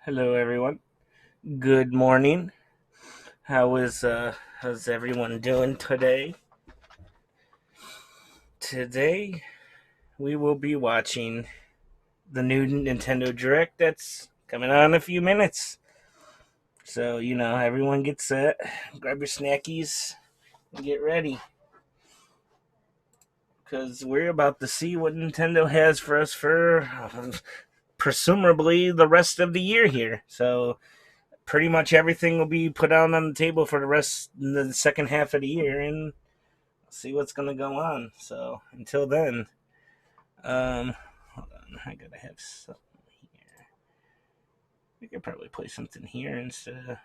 Hello, everyone. Good morning. How's everyone doing today? Today we will be watching the new Nintendo Direct that's coming out in a few minutes. So everyone get set, grab your snackies, and get ready because we're about to see what Nintendo has for us for presumably the rest of the year here. So pretty much everything will be put out on the table for the second half of the year, and see what's gonna go on. So until then, hold on, I gotta have something here. We could probably play something here instead of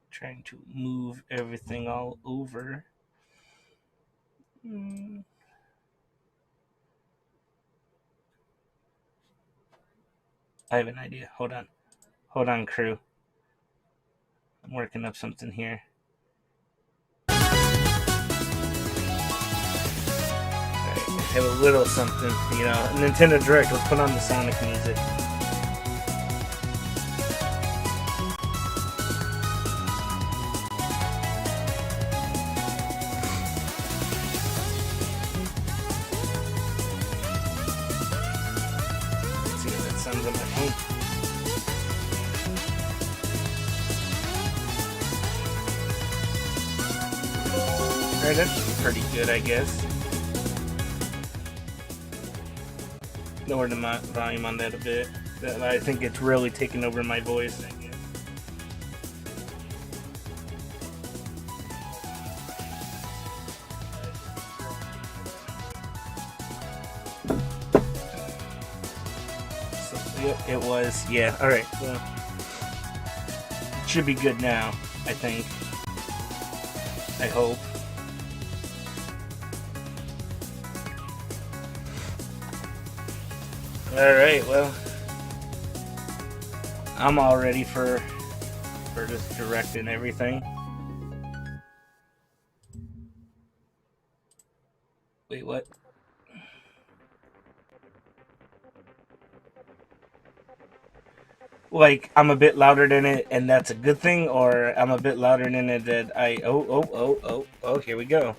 trying to move everything all over. Hmm. I have an idea. Hold on, crew. I'm working up something here. Alright, have a little something, Nintendo Direct. Let's put on the Sonic music. Let's see how that sounds on my phone. Alright, that's pretty good, I guess. Lower the volume on that a bit. I think it's really taking over my voice, I guess. So, yep, it was. Yeah, alright. Well, it should be good now, I think. I hope. Alright, well, I'm all ready for this direct and everything. Wait, what? Like, I'm a bit louder than it, and that's a good thing, or I'm a bit louder than it that I. Oh, here we go.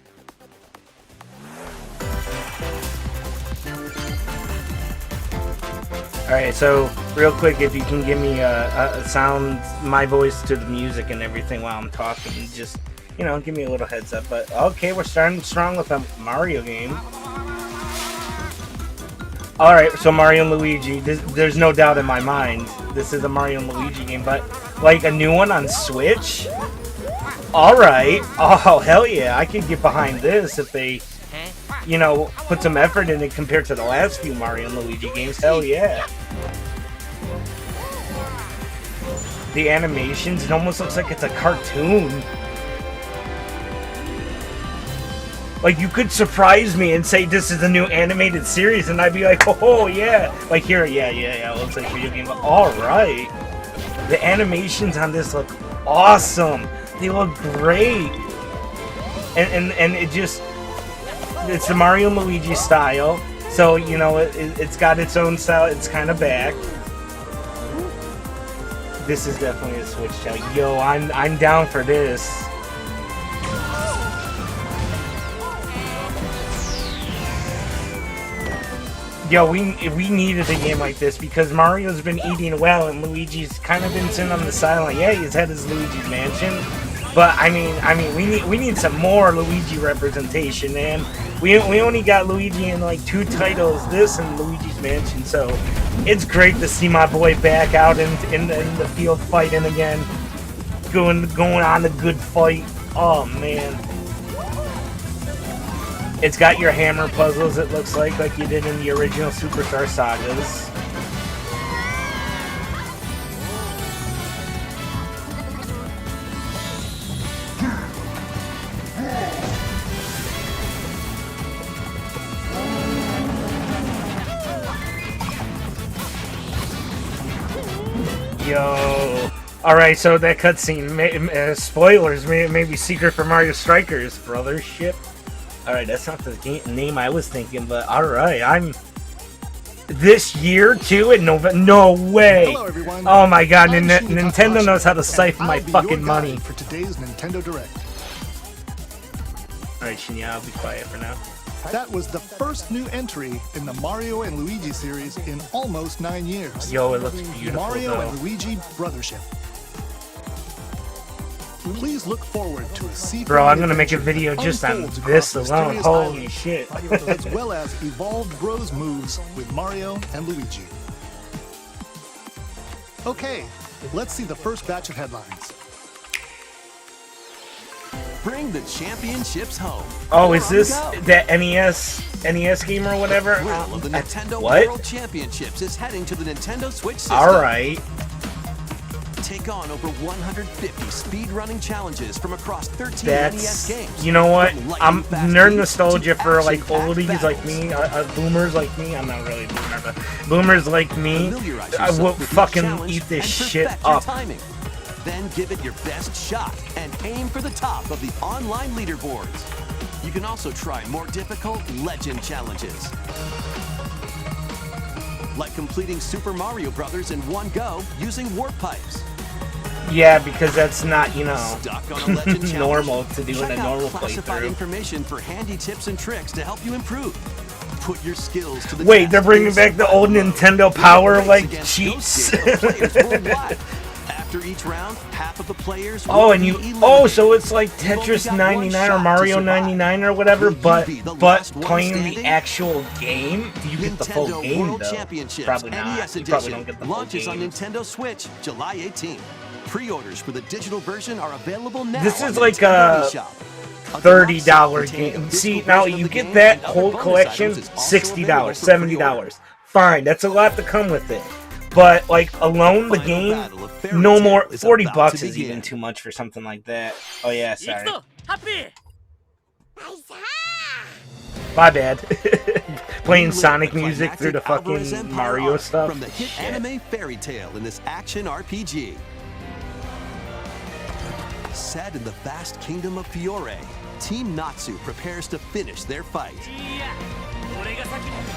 Alright, so real quick, if you can give me a sound, my voice to the music and everything while I'm talking, just, give me a little heads up. But okay, we're starting strong with a Mario game. Alright, so Mario and Luigi, there's no doubt in my mind, this is a Mario and Luigi game, but like a new one on Switch? Alright, oh hell yeah, I could get behind this if they, put some effort in it compared to the last few Mario and Luigi games, hell yeah. The animations, it almost looks like it's a cartoon. Like, you could surprise me and say this is a new animated series, and I'd be like, oh, yeah. Like, here, yeah, it looks like a video game. Alright. The animations on this look awesome. They look great. And it just, it's the Mario and Luigi style. So, it's got its own style. It's kind of back. This is definitely a Switch channel. Yo, I'm down for this. Yo, we needed a game like this because Mario's been eating well and Luigi's kind of been sitting on the sideline. Yeah, he's had his Luigi's Mansion, but I mean, we need some more Luigi representation, man. We only got Luigi in like 2 titles, this and Luigi's Mansion, so it's great to see my boy back out in the field fighting again, going on a good fight. Oh man. It's got your hammer puzzles, it looks like you did in the original Superstar Sagas. Yo. Alright, so that cutscene, spoilers, may be Secret for Mario Strikers, brother. Shit. Alright, that's not the name I was thinking, but alright, This year too in November? No way! Hello, everyone. Oh my God! I'm Shinji Nintendo Takahashi, knows how to and siphon my I'll be fucking your guide money. for today's Nintendo Direct. All right, Shinya, I'll be quiet for now. That was the first new entry in the Mario and Luigi series in almost 9 years. Yo, it looks beautiful Mario though. and Luigi Brothership. Please look forward to a sequel. Bro, I'm gonna make a video just on this alone. Holy shit. As well as evolved Bros moves with Mario and Luigi. Okay, let's see the first batch of headlines. Bring the championships home. Oh, is this that NES game or whatever? Thrill of the Nintendo What? World Championships is heading to the Nintendo Switch system. All right. Take on over 150 speedrunning challenges from across 13 That's, NES games. you know what? From lightning I'm fast nerd beats nostalgia to for like action-packed oldies like battles. me, boomers like me. I'm not really a boomer, but boomers like me. Familiarize I yourself will with each fucking challenge eat this and shit perfect your up. timing. Then give it your best shot and aim for the top of the online leaderboards. You can also try more difficult legend challenges. Like completing Super Mario Brothers in one go using warp pipes. Yeah, because that's not, you know, Stuck on a legend challenge? normal to do in Check a normal out classified playthrough. information for handy tips and tricks to help you improve. Put your skills to the Wait, test they're bringing in back the survival old mode. Nintendo Race Power like against cheats. those scale players worldwide. After each round, half of the players will Oh, and be you. eliminated. Oh, so it's like You've only Tetris got one 99 or shot to Mario survive. 99 or whatever, Will you but be the last one playing the standing? actual game, you get the full Nintendo game World though. Championships Probably not. NES You probably Edition don't get the full launches on game. Nintendo Switch July 18th. Pre-orders for the digital version are available now. This on is like Nintendo a eShop. A $30 deluxe set game. containing a See, physical now version of you the get game that and other whole bonus collection, items is also available $60, for pre-order. $70. Fine, that's a lot to come with it. But like alone, the Final game, battle of Fairy no Tail more. is 40 about bucks to is begin. even too much for something like that. Oh yeah, sorry. My bad. Playing Relive Sonic the music through the climactic Alvarez fucking Empire Mario arc stuff. from the hit Shit. anime Fairy Tail in this action RPG. Set in the vast kingdom of Fiore, Team Natsu prepares to finish their fight.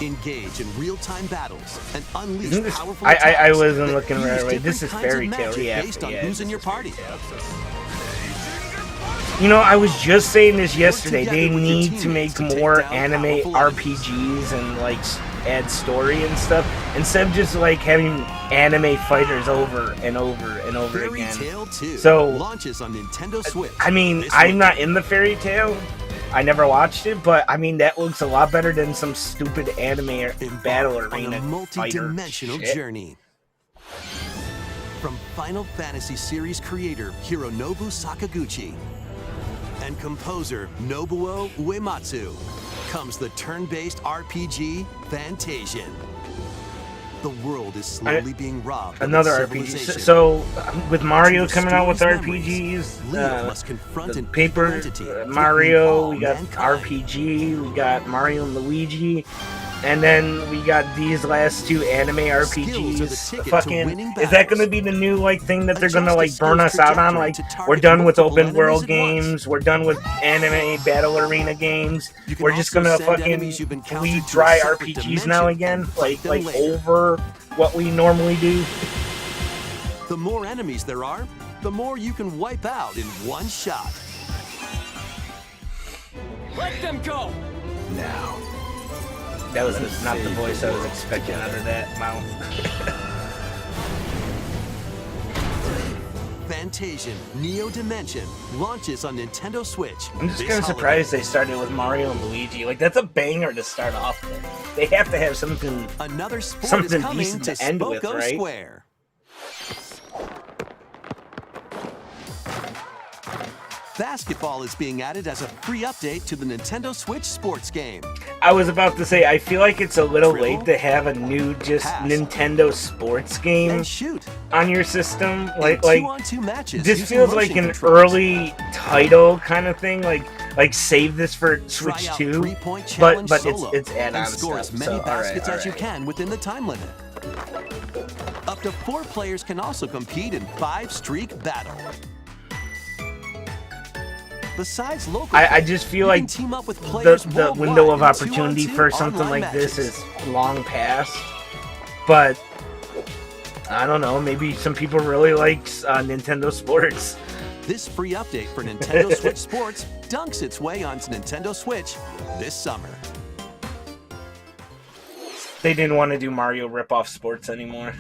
Engage in real-time battles and unleash Isn't this- powerful I attacks wasn't that looking use right away. different This is kinds of Fairy Tail, magic yeah. based on yeah, who's this in your is Fairy party. Tail. You know, I was just saying this yesterday. They together with your need to make teammates to take more down anime powerful RPGs and like add story and stuff instead of just like having anime fighters over and over and over Fairy again. Tail 2 So, launches on Nintendo Switch. I mean, this I'm weekend. not in the Fairy Tail. I never watched it, but I mean that looks a lot better than some stupid anime or Embark battle on arena a fighter multi-dimensional shit. journey. From Final Fantasy series creator Hironobu Sakaguchi and composer Nobuo Uematsu comes the turn-based RPG Fantasian. The world is slowly being robbed of Another its RPG. civilization. So, with Mario To coming out with restore his RPGs, Leo must confront the an paper evil entity threatening Mario, all we got mankind. RPG, we got Mario and Luigi, and then we got these last two anime Skills are the RPGs. ticket to Fucking, winning is that battles. gonna be the new like thing that they're gonna Adjust like a burn us skill's out on? trajectory Like to target we're done with multiple open world enemies at once. games, we're done with anime battle arena games. You can We're just also gonna send fucking enemies you've encountered bleed to a dry separate RPGs now dimension again, and fight like them later. over what we normally do. The more enemies there are, the more you can wipe out in one shot. Let them go! Now, That was not the voice I was expecting out of that mouth. Fantasian Neo Dimension launches on Nintendo Switch. I'm just this kind of holiday. surprised they started with Mario and Luigi. Like, that's a banger to start off with. They have to have something. Another sport Something is coming decent to to end with, Spoko right? Square. Basketball is being added as a free update to the Nintendo Switch sports game. I was about to say, I feel like it's a little Dribble, late to have a new just pass, Nintendo sports game And shoot. on your system. In Like, 2-on-2 matches this using feels like motion an controls. early title kind of thing. Like save this for Try Switch out 2. three-point But challenge it's solo add-on and score stuff. as many So, baskets as you alright. can within the time limit. Up to 4 players can also compete in 5-streak battle. Besides local I play, just feel you like can team up with players the worldwide window of in opportunity 2-on-2 for something online like this matches. is long past. But I don't know. Maybe some people really like Nintendo Sports. This free update for Nintendo Switch Sports dunks its way onto Nintendo Switch this summer. They didn't want to do Mario rip-off sports anymore.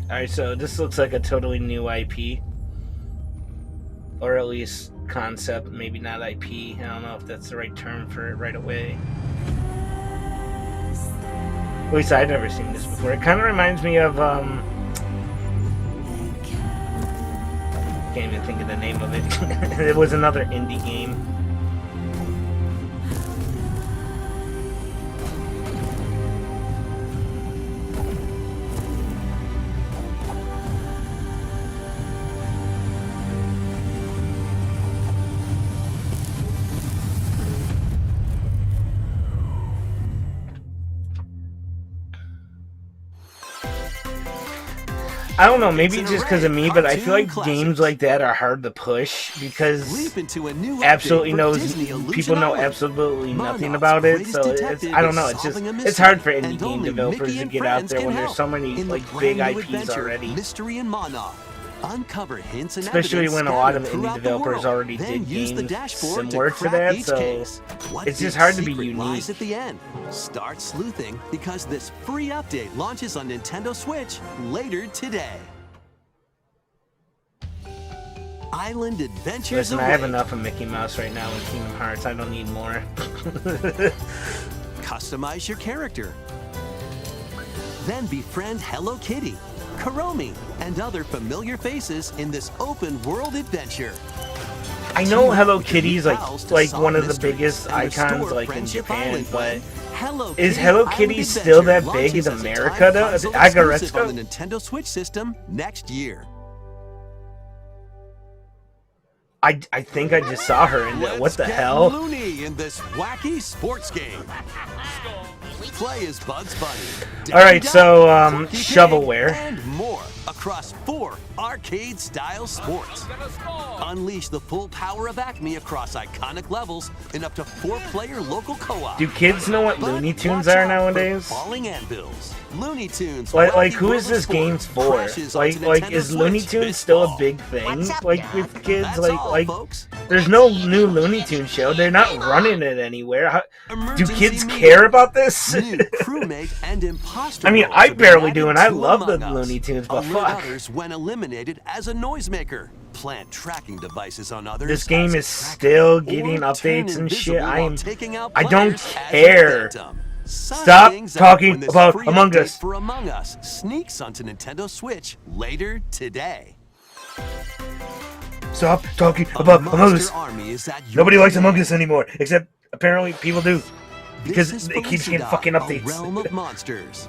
Alright, so this looks like a totally new IP. Or at least concept, maybe not IP. I don't know if that's the right term for it right away. At least I've never seen this before. It kind of reminds me of, can't even think of the name of it. It was another indie game. I don't know, maybe just because of me, but I feel like games like that are hard to push because absolutely people know absolutely nothing about it. So I don't know. It's hard for indie game developers to get out there when there's so many like big IPs already. Mystery and Mana. Uncover hints and especially when a lot of indie developers already did games similar to that, so it's just hard to be unique. At the end. Start sleuthing because this free update launches on Nintendo Switch later today. Island Adventures. Listen, I have enough of Mickey Mouse right now in Kingdom Hearts. I don't need more. Customize your character. Then befriend Hello Kitty, Kuromi, and other familiar faces in this open world adventure. I know Hello Kitty's like one of the biggest icons like in Japan, but is Hello Kitty still that big in America though? Agaretsuko? On the Nintendo Switch system next year. I think I just saw her in there. What the hell? Looney in this wacky sports game. Play as Bugs Bunny. Alright, so shovelware. And more across 4 arcade-style sports. Unleash the full power of Acme across iconic levels in up to 4-player local co-op. Do kids know what Looney Tunes are nowadays? Falling anvils. Looney Tunes. Like who is this game for? Like is Looney Tunes still a big thing? Like with kids? Like there's no new Looney Tunes show. They're not running it anywhere. Do kids care about this? I mean, I barely do, and I love the Looney Tunes, but fuck. When eliminated as a noisemaker. Plant tracking devices on others. This game is still getting updates and shit. I don't care. Stop talking about Among Us. For Among Us sneaks onto Nintendo Switch later today. Stop talking about Among Us. Nobody likes Among Us anymore, except apparently people do, because it keeps getting fucking updates. Realm of monsters.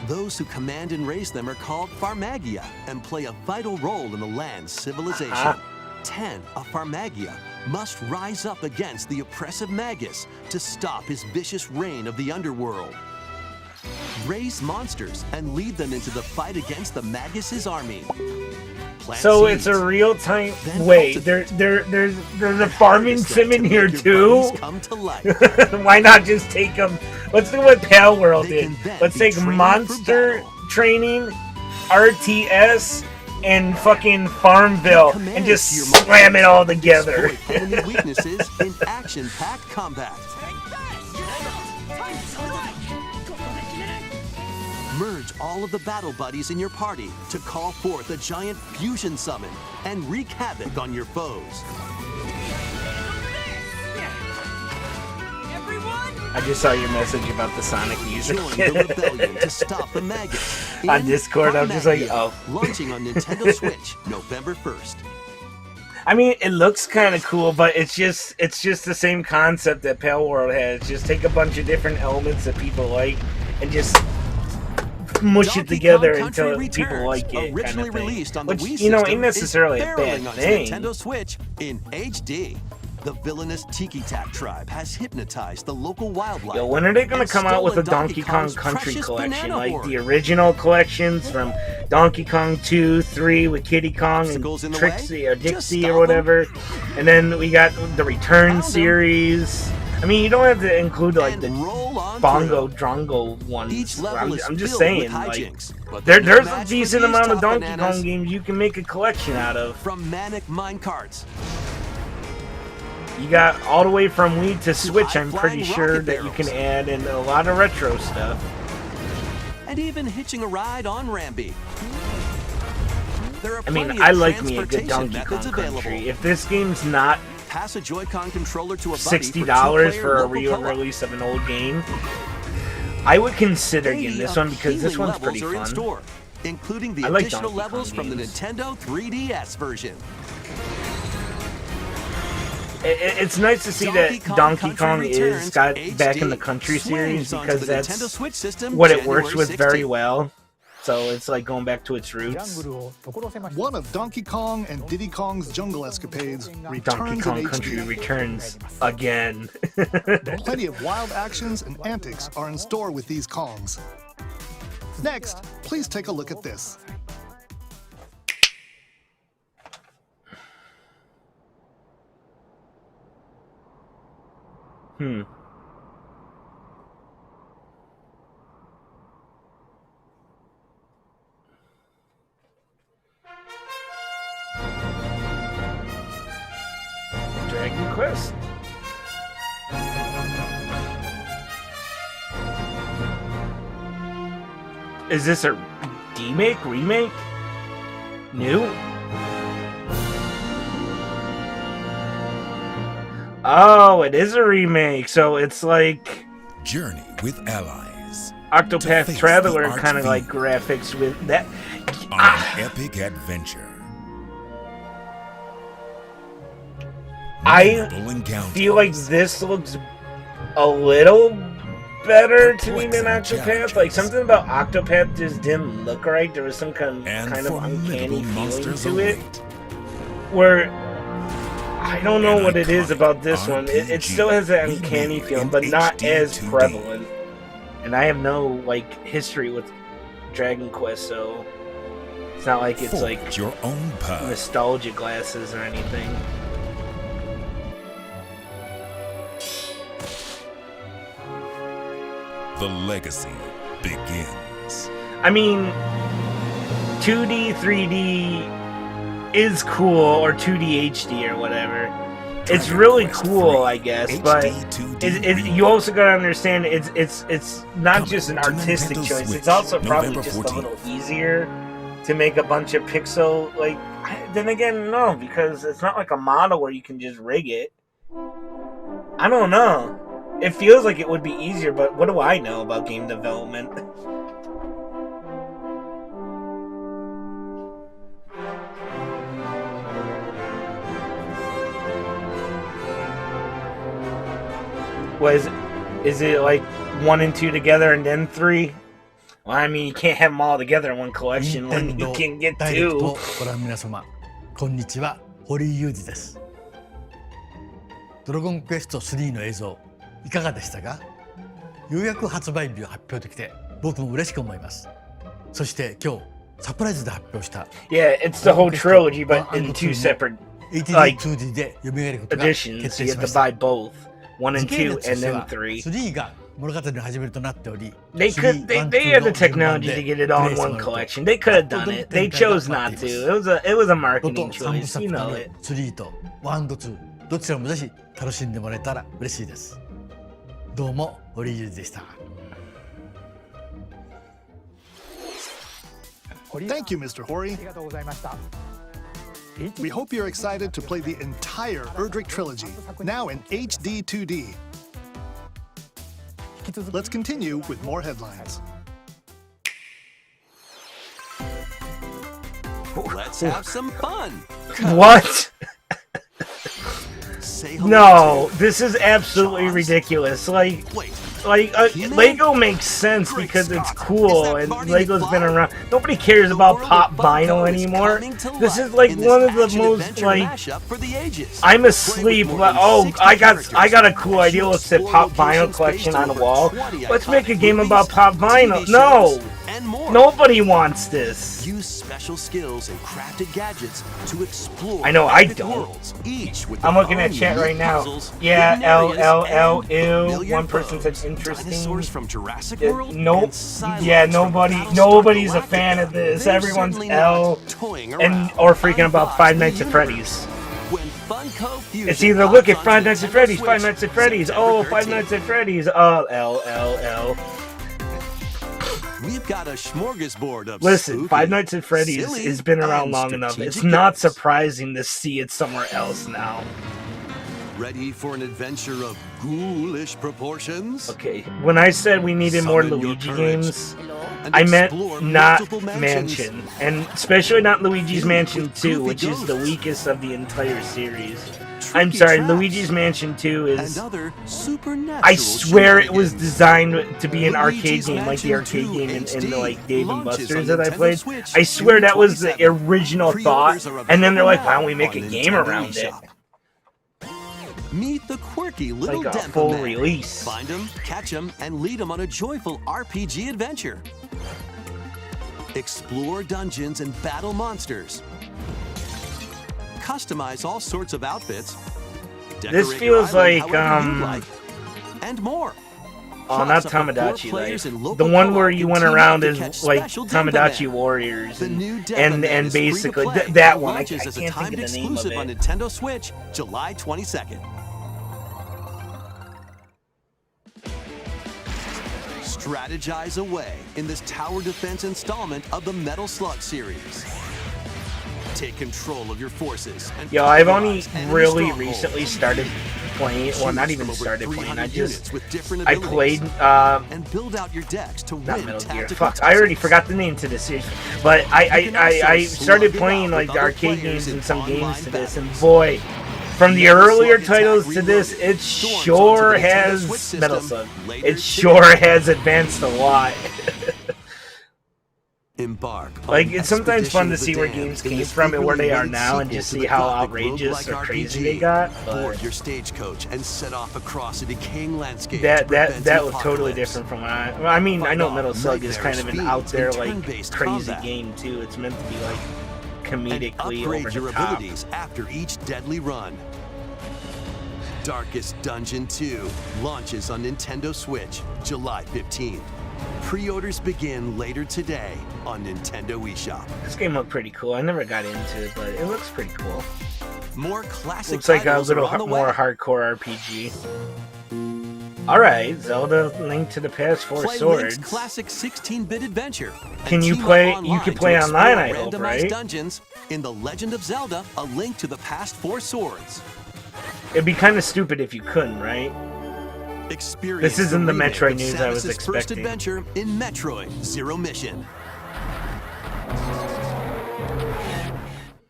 Those who command and raise them are called Farmagia and play a vital role in the land's civilization. 10 of Farmagia must rise up against the oppressive Magus to stop his vicious reign of the underworld. Raise monsters and lead them into the fight against the Magus' army. So it's a real-time. Wait, there's a farming sim in here too. Why not just take them? Let's do what Pale World did. Let's take Monster Training, RTS, and fucking Farmville, and just slam it all together. Weaknesses in action-packed combat. Merge all of the battle buddies in your party to call forth a giant fusion summon and wreak havoc on your foes. I just saw your message about the Sonic music. Join the rebellion to stop the Magus. On Discord, I'm just like, oh. Launching on Nintendo Switch November 1st. I mean, it looks kind of cool, but it's just the same concept that Pale World has. Just take a bunch of different elements that people like and just mush it together until people like it. Originally released on the Wii Which, you know, ain't necessarily a bad thing. Nintendo Switch in HD. The villainous Tiki Tak tribe has hypnotized the local wildlife. Yo, when are they gonna and come out with a stolen Donkey Kong Kong's Country precious collection? banana Like hoard? the original collections from Donkey Kong 2, 3 with Kiddy Kong Obstacles in and the Trixie way? or Just Dixie stop or whatever. And then we got the Return Found 'em. series. I mean, you don't have to include like And the roll on Bongo through. Drongo ones. Each level is I'm just filled saying, with like, hijinks, but the new there's a match for decent these amount of tough Donkey bananas Kong games you can make a collection out of. from Manic Minecarts. You got all the way from Wii to Switch, I'm high-flying pretty sure rocket that you can barrels. add in a lot of retro stuff. And even hitching a ride on Rambi. There are I mean, plenty I of like me a good transportation Donkey methods Kong available. Country. If this game's not Pass a Joy-Con controller to a buddy $60 for a real re-release of an old game, I would consider getting this one because this one's pretty are in fun. store, including the I like additional Donkey Kong levels from the games. Nintendo 3DS version. It's nice to see that Donkey Kong is got back in the Country series swings onto because the Nintendo that's Switch system what it works January with very 16th. well. So it's like going back to its roots. One of Donkey Kong and Diddy Kong's jungle escapades Donkey returns Kong in Country HD. returns again. Plenty of wild actions and antics are in store with these Kongs. Next, please take a look at this. Dragon Quest. Is this a remake? New? Oh, it is a remake. So it's like Journey with allies Octopath face Traveler the kind of like arch-fiend. graphics with that. on an epic adventure. I Memorable encounters, feel like this looks a little better to me than Perplexing Octopath. challenges. Like something about Octopath just didn't look right. There was some kind and of uncanny formidable feeling monsters to it. await. Where I don't know An what it is iconic about this one. It RPG still has that uncanny remade feeling, in but not HD as 2D. prevalent. And I have no like history with Dragon Quest, so it's not like it's like Forge your own path. nostalgia glasses or anything. The legacy begins. I mean, 2D, 3D is cool, or 2D HD or whatever. It's Dragon really Quest cool, III I guess, HD but 2D you also gotta understand it's not Coming just an to artistic Nintendo choice. Switch, It's also probably November just 14th. a little easier to make a bunch of pixel like. Then again, no, because it's not like a model where you can just rig it. I don't know. It feels like it would be easier, but what do I know about game development? Is it like 1 and 2 together and then 3? Well, I mean, you can't have them all together in one collection when you can get ダイレク 2. トをご覧の皆様、こんにちは、堀井裕二です。ドラゴンクエスト3の映像、いかがでしたか？ようやく発売日を発表できて、僕も嬉しく思います。そして今日、サプライズで発表した Yeah, it's the whole trilogy, but in 2 separate like 82D で読み上げることが決 editions. 定 You し have ま to した。 buy both. 1 and 時系 2, 列と and して then は 3. 3が物語の始めるとなっており、They3 had the technology to get it all in one collection. They could have done it. They chose not to. It was a ロ marketing ト3部 choice. 作 You と know な it. る3と1と2どちらもぜひ楽しんでもらえたら嬉しいです。どうも堀井裕二でした。 Thank you, Mr. Hori. We hope you're excited to play the entire Erdrick trilogy, now in HD 2D. Let's continue with more headlines. Let's have some fun. What? say hello No, to this is absolutely Jaws? ridiculous. Wait, He-Man? Lego makes sense Great because it's Scott. cool Is that and Marty Lego's McFly? been around. Nobody cares The about world pop of Funko vinyl is anymore. coming to This life is like in this one of the most action-adventure like mashup for the ages. I'm Play asleep. with more than Oh, 60 I got characters a cool as idea. you Let's set explore pop vinyl locations collection based on a over wall. 20 Let's make a iconic game movies, about pop vinyl. TV No, shows, and more. nobody wants this. Use special skills and crafted gadgets to explore I know, I epic don't. worlds, each with I'm their looking at own chat unique right now. puzzles, Yeah, hidden areas, and ew. familiar One person said foes. interesting. Dinosaurs from Jurassic World? Nope. And Cylons Yeah, from Battlestar nobody's a fan Galactica. of this. They're Everyone's certainly L not toying and around. or freaking about Unbox Five the Nights at universe. Freddy's. When Funko Fusion It's either look at pops Five onto Nights at Nintendo Freddy's, Switch, Five Nights at Freddy's. Oh, September Five 13th. Nights at Freddy's. Oh, L. We've got a smorgasbord of Listen, spooky, Five Nights at Freddy's silly, has been around and long enough. It's strategic not games. surprising to see it somewhere else now. Ready for an adventure of ghoulish proportions? Okay, when I said we needed more Summon your Luigi courage games, and I meant explore not multiple mansions. Mansion, and especially not Luigi's Filled Mansion with 2, goofy which is the ghosts. weakest of the entire series. Tricky I'm sorry, traps, Luigi's Mansion 2 is... and other supernatural I swear it was shenanigans. designed to be an arcade Luigi's game, like the Mansion arcade 2 game in HD the like Dave and launches Buster's on that I Nintendo played. Switch I swear June that was the 27. original Pre-orders thought, are and then they're like, available why don't we now make a on game Nintendo around it? eShop. Meet the quirky little Like a Denpa full Men. release. Find them, catch them, and lead them on a joyful RPG adventure. Explore dungeons and battle monsters. Customize all sorts of outfits. This Decorate your feels island like, however you'd like, and more. Oh, not Plus, up to 4 Tamagotchi players Life. in The local one where co-op you can went team up around to as catch like special Denpa Tamagotchi Men. Warriors, The and new Denpa and, Men is free to basically play. that It one. I launches can't as a think timed of the name of exclusive on it. Nintendo Switch, July 22nd. Strategize away in this tower defense installment of the Metal Slug series. Take control of your forces. And Yo, I've only compromise enemy really strongholds. recently started playing. Well, not Choose even from over started playing. 300 I just units with different I abilities. played. And build out your decks to Not win Metal Gear. tactical Fuck, I already tussles. forgot the name to this series. But You can also I started slug it playing out like with the other arcade players games in and some games online to this, and battles. boy, from the Metal earlier Slug Attack titles to this, Reloaded. it Storms sure onto the Nintendo has Switch Metal system Slug. later It today. sure has advanced a lot. Embark Like, on it's sometimes fun to Expedition see of where the games Damned in came this from and where eagerly they are awaited now, and sequel just to see the how gothic outrageous or roguelike crazy RPG. they got. Board But your stagecoach and set off across a decaying landscape. that to prevent that was totally apocalypse. different from what I mean, I know Fight Metal off Slug is kind of an out nightmarish there fiends and like turn-based crazy combat. game too. It's meant to be like And comedically over upgrade your the top. abilities after each deadly run. Darkest Dungeon 2 launches on Nintendo Switch July 15th. Pre-orders begin later today on Nintendo eShop. This game looked pretty cool. I never got into it, but it looks pretty cool. More classic Looks like a titles are little on the more way. hardcore RPG. Alright, Zelda Link to the Past 4 Play Swords. Link's classic 16-bit adventure. and Can you team up play- you online can to play explore online, I hope, randomized right? dungeons in The Legend of Zelda: A Link to the Past 4 Swords. It'd be kind of stupid if you couldn't, right? Experience This isn't the remake Metroid of news I was Samus's first expecting. adventure in Metroid Zero Mission.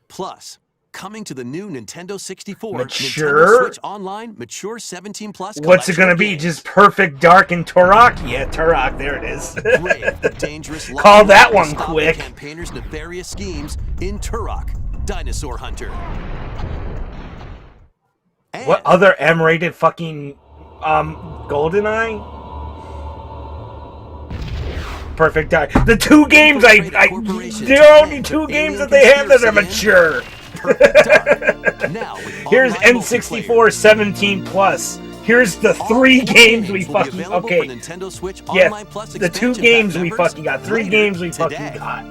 Plus, coming to the new Nintendo 64, Mature? Nintendo Switch Online, Mature 17 Plus. What's it collection gonna of be? games. Just perfect, dark, and Turok? Yeah, Turok, there it is. Brave the dangerous Call life that to one stop the quick. campaigners' nefarious schemes in Turok, Dinosaur Hunter. And What other M-rated fucking GoldenEye? Perfect Dark. The two games the only two games that they have that are mature. Perfect Dark. Now with Here's online N64 multiplayer. 17 plus. Here's the All three four games we will be fucking available okay. for Nintendo Switch Yeah, Online Plus the two expansion games pack we members fucking got. Three later games we today. fucking got.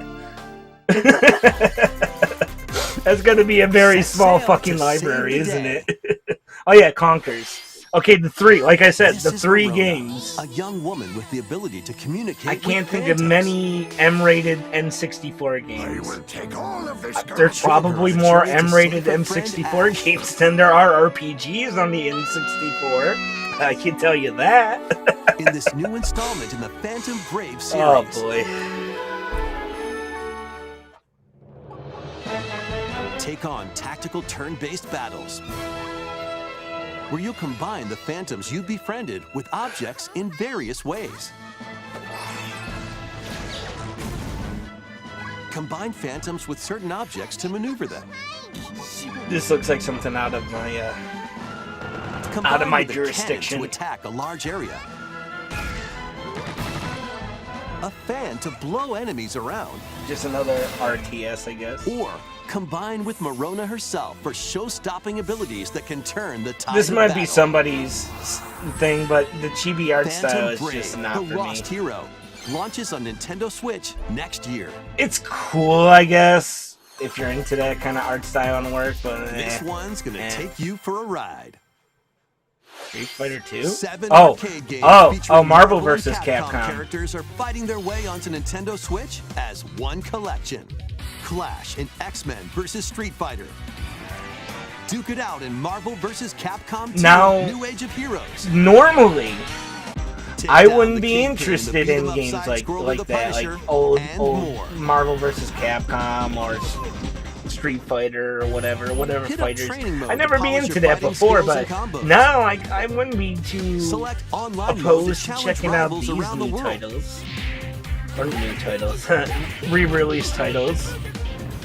That's gonna be a very Set small sail fucking to save library, the isn't day. it? Oh yeah, Conkers. Okay, the three. Like I said, This the is three Verona, games. A young woman with the ability to communicate. I can't with think of phantoms. many M-rated N64 games. Take all of this There's probably more Journey to M-rated save her friend N64 Ash. games than there are RPGs on the N64. I can tell you that. In this new installment in the Phantom Brave series. Oh boy. Take on tactical turn-based battles. where you'll combine the phantoms you've befriended with objects in various ways. Combine phantoms with certain objects to maneuver them. This looks like something out of my Combine with a jurisdiction. cannon to attack a large area. A fan to blow enemies around. Just another RTS, I guess. Or combine with Marona herself for show-stopping abilities that can turn the tide This of might battle. be somebody's thing, but the chibi art style Phantom is Brave, just not the for me. Lost Hero, launches on Nintendo Switch next year. It's cool, I guess, if you're into that kind of art style and work, but This one's gonna take you for a ride. Street Fighter 2? 7 Oh, arcade games oh, featuring Marvel and vs. Capcom. characters are fighting their way onto Nintendo Switch as one collection. Clash in X-Men vs. Street Fighter. Duke it out in Marvel vs. Capcom 2, Now- New Age of Heroes. Normally, Take I down wouldn't the be Kingpin, the interested in beat-em-up games like side-scroller, the that, like Punisher, old and more. Marvel vs. Capcom or Street Fighter or whatever Hit up fighters. training mode I to never be polish into your that fighting before, skills but and combos. now I wouldn't be too Select online mode to opposed to challenge checking out rivals these around the new world. titles. Or new titles. Re-release titles.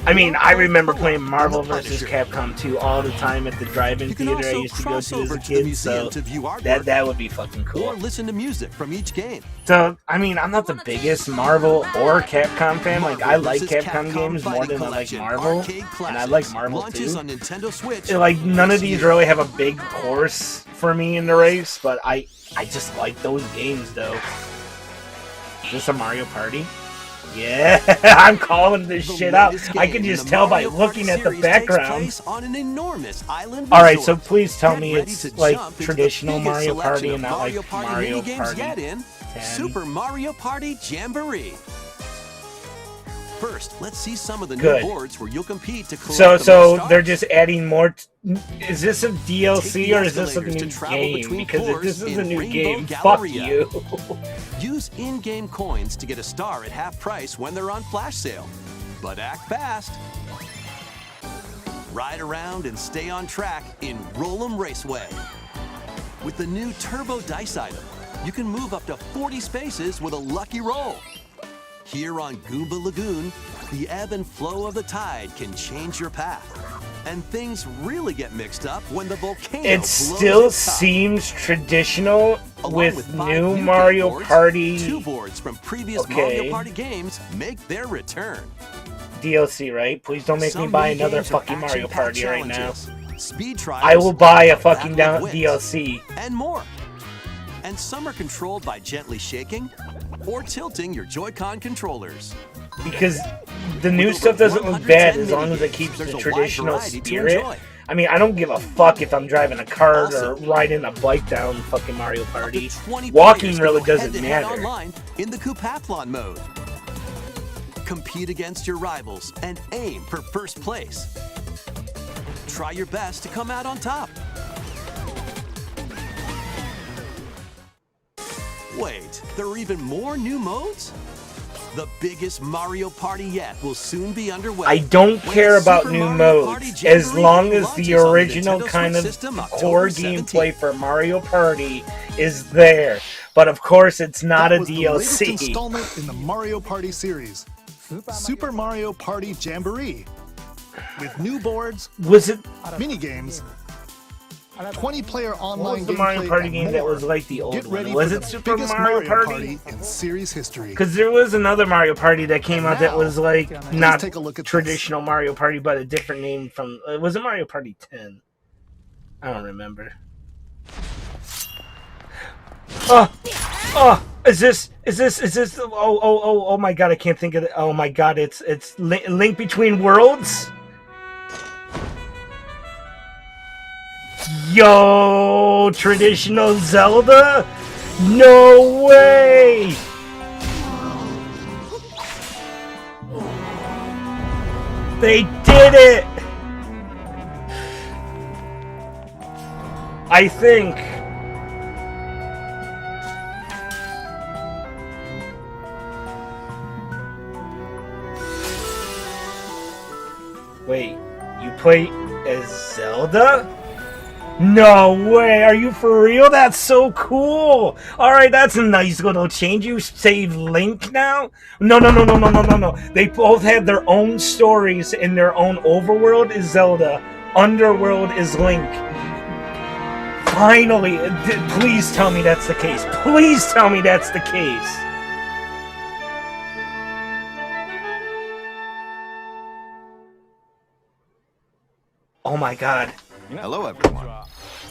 I mean, I remember playing Marvel vs. Capcom 2 all the time at the drive-in You can theater I also used to go cross to as over a to the kid, museum so to view artwork that would be fucking cool. or listen to music from each game. So, I mean, I'm not the biggest Marvel or Capcom fan. Like, I like Marvel vs. Capcom games more Fighting than I like Collection, Marvel, arcade and I like classics, Marvel launches too. on Nintendo Switch. Like, none of this these year. really have a big horse for me in the race, but I just like those games, though. Is this a Mario Party? Yeah, I'm calling this The shit out. latest I game can in just the tell by Mario looking Party at the series takes background. place on an enormous island Alright, resort. so please tell Get me ready it's to like jump into the traditional biggest Mario selection Party of and not Mario like Party Mario minigames Party yet in 10. Super Mario Party Jamboree. First, let's see some of the Good. new boards where you'll compete to collect So the most they're stars. just adding more. Is this a DLC Take the or is this a escalators to new travel game? between Because if floors this is a in new Rainbow game, Galleria. fuck you. Use in-game coins to get a star at half price when they're on flash sale. But act fast. Ride around and stay on track in Roll'em Raceway. With the new Turbo Dice item, you can move up to 40 spaces with a lucky roll. Here on Goomba Lagoon, the ebb and flow of the tide can change your path. And things really get mixed up when the volcano It blows still its top. seems traditional Along with five new game Mario boards, Party 2 boards from previous Okay. Mario Party games make their return. DLC, right? Please don't make me Some buy mini another games are fucking Mario action-packed Party right now. challenges, Speed trials, I will buy a fucking battle of wits, DLC. and more. And some are controlled by gently shaking or tilting your Joy-Con controllers. Because the new With stuff over doesn't look bad 110 as long as it minigames, keeps there's the a wide traditional variety to spirit. enjoy. I mean, I don't give a fuck if I'm driving a cart or Also, riding a bike down fucking Mario Up to Party. 20 Walking players really can go doesn't head-to-head matter. Online in the Coupathlon mode. Compete against your rivals and aim for first place. Try your best to come out on top. Wait, there are even more new modes? The biggest Mario Party yet will soon be underway. I don't when care the about Super new Mario Party modes as Jamboree long as launches the on original Nintendo kind of Switch system core October 17th. gameplay for Mario Party is there. But of course, it's not a That was the latest DLC. installment in the Mario Party series, Super Mario Party Jamboree, with new boards, Was it? mini games, 20-player What online was the Mario gameplay, Party and game that more. was like the old Get ready one? Was for it the Super biggest Mario Party? Party in series history. Because there was another Mario Party that came out that was like not take a look at this. traditional Mario Party, but a different name from. It was a Mario Party 10. I don't remember. Oh, is this? Oh my god, I can't think of it. Oh my god, it's Link Between Worlds. Yo, traditional Zelda? No way! They did it! I think. Wait, you play as Zelda? No way! Are you for real? That's so cool! Alright, that's a nice little change. You save Link now? No. They both have their own stories and their own overworld is Zelda. Underworld is Link. Finally! Please tell me that's the case. Please tell me that's the case. Oh my god. Hello, everyone.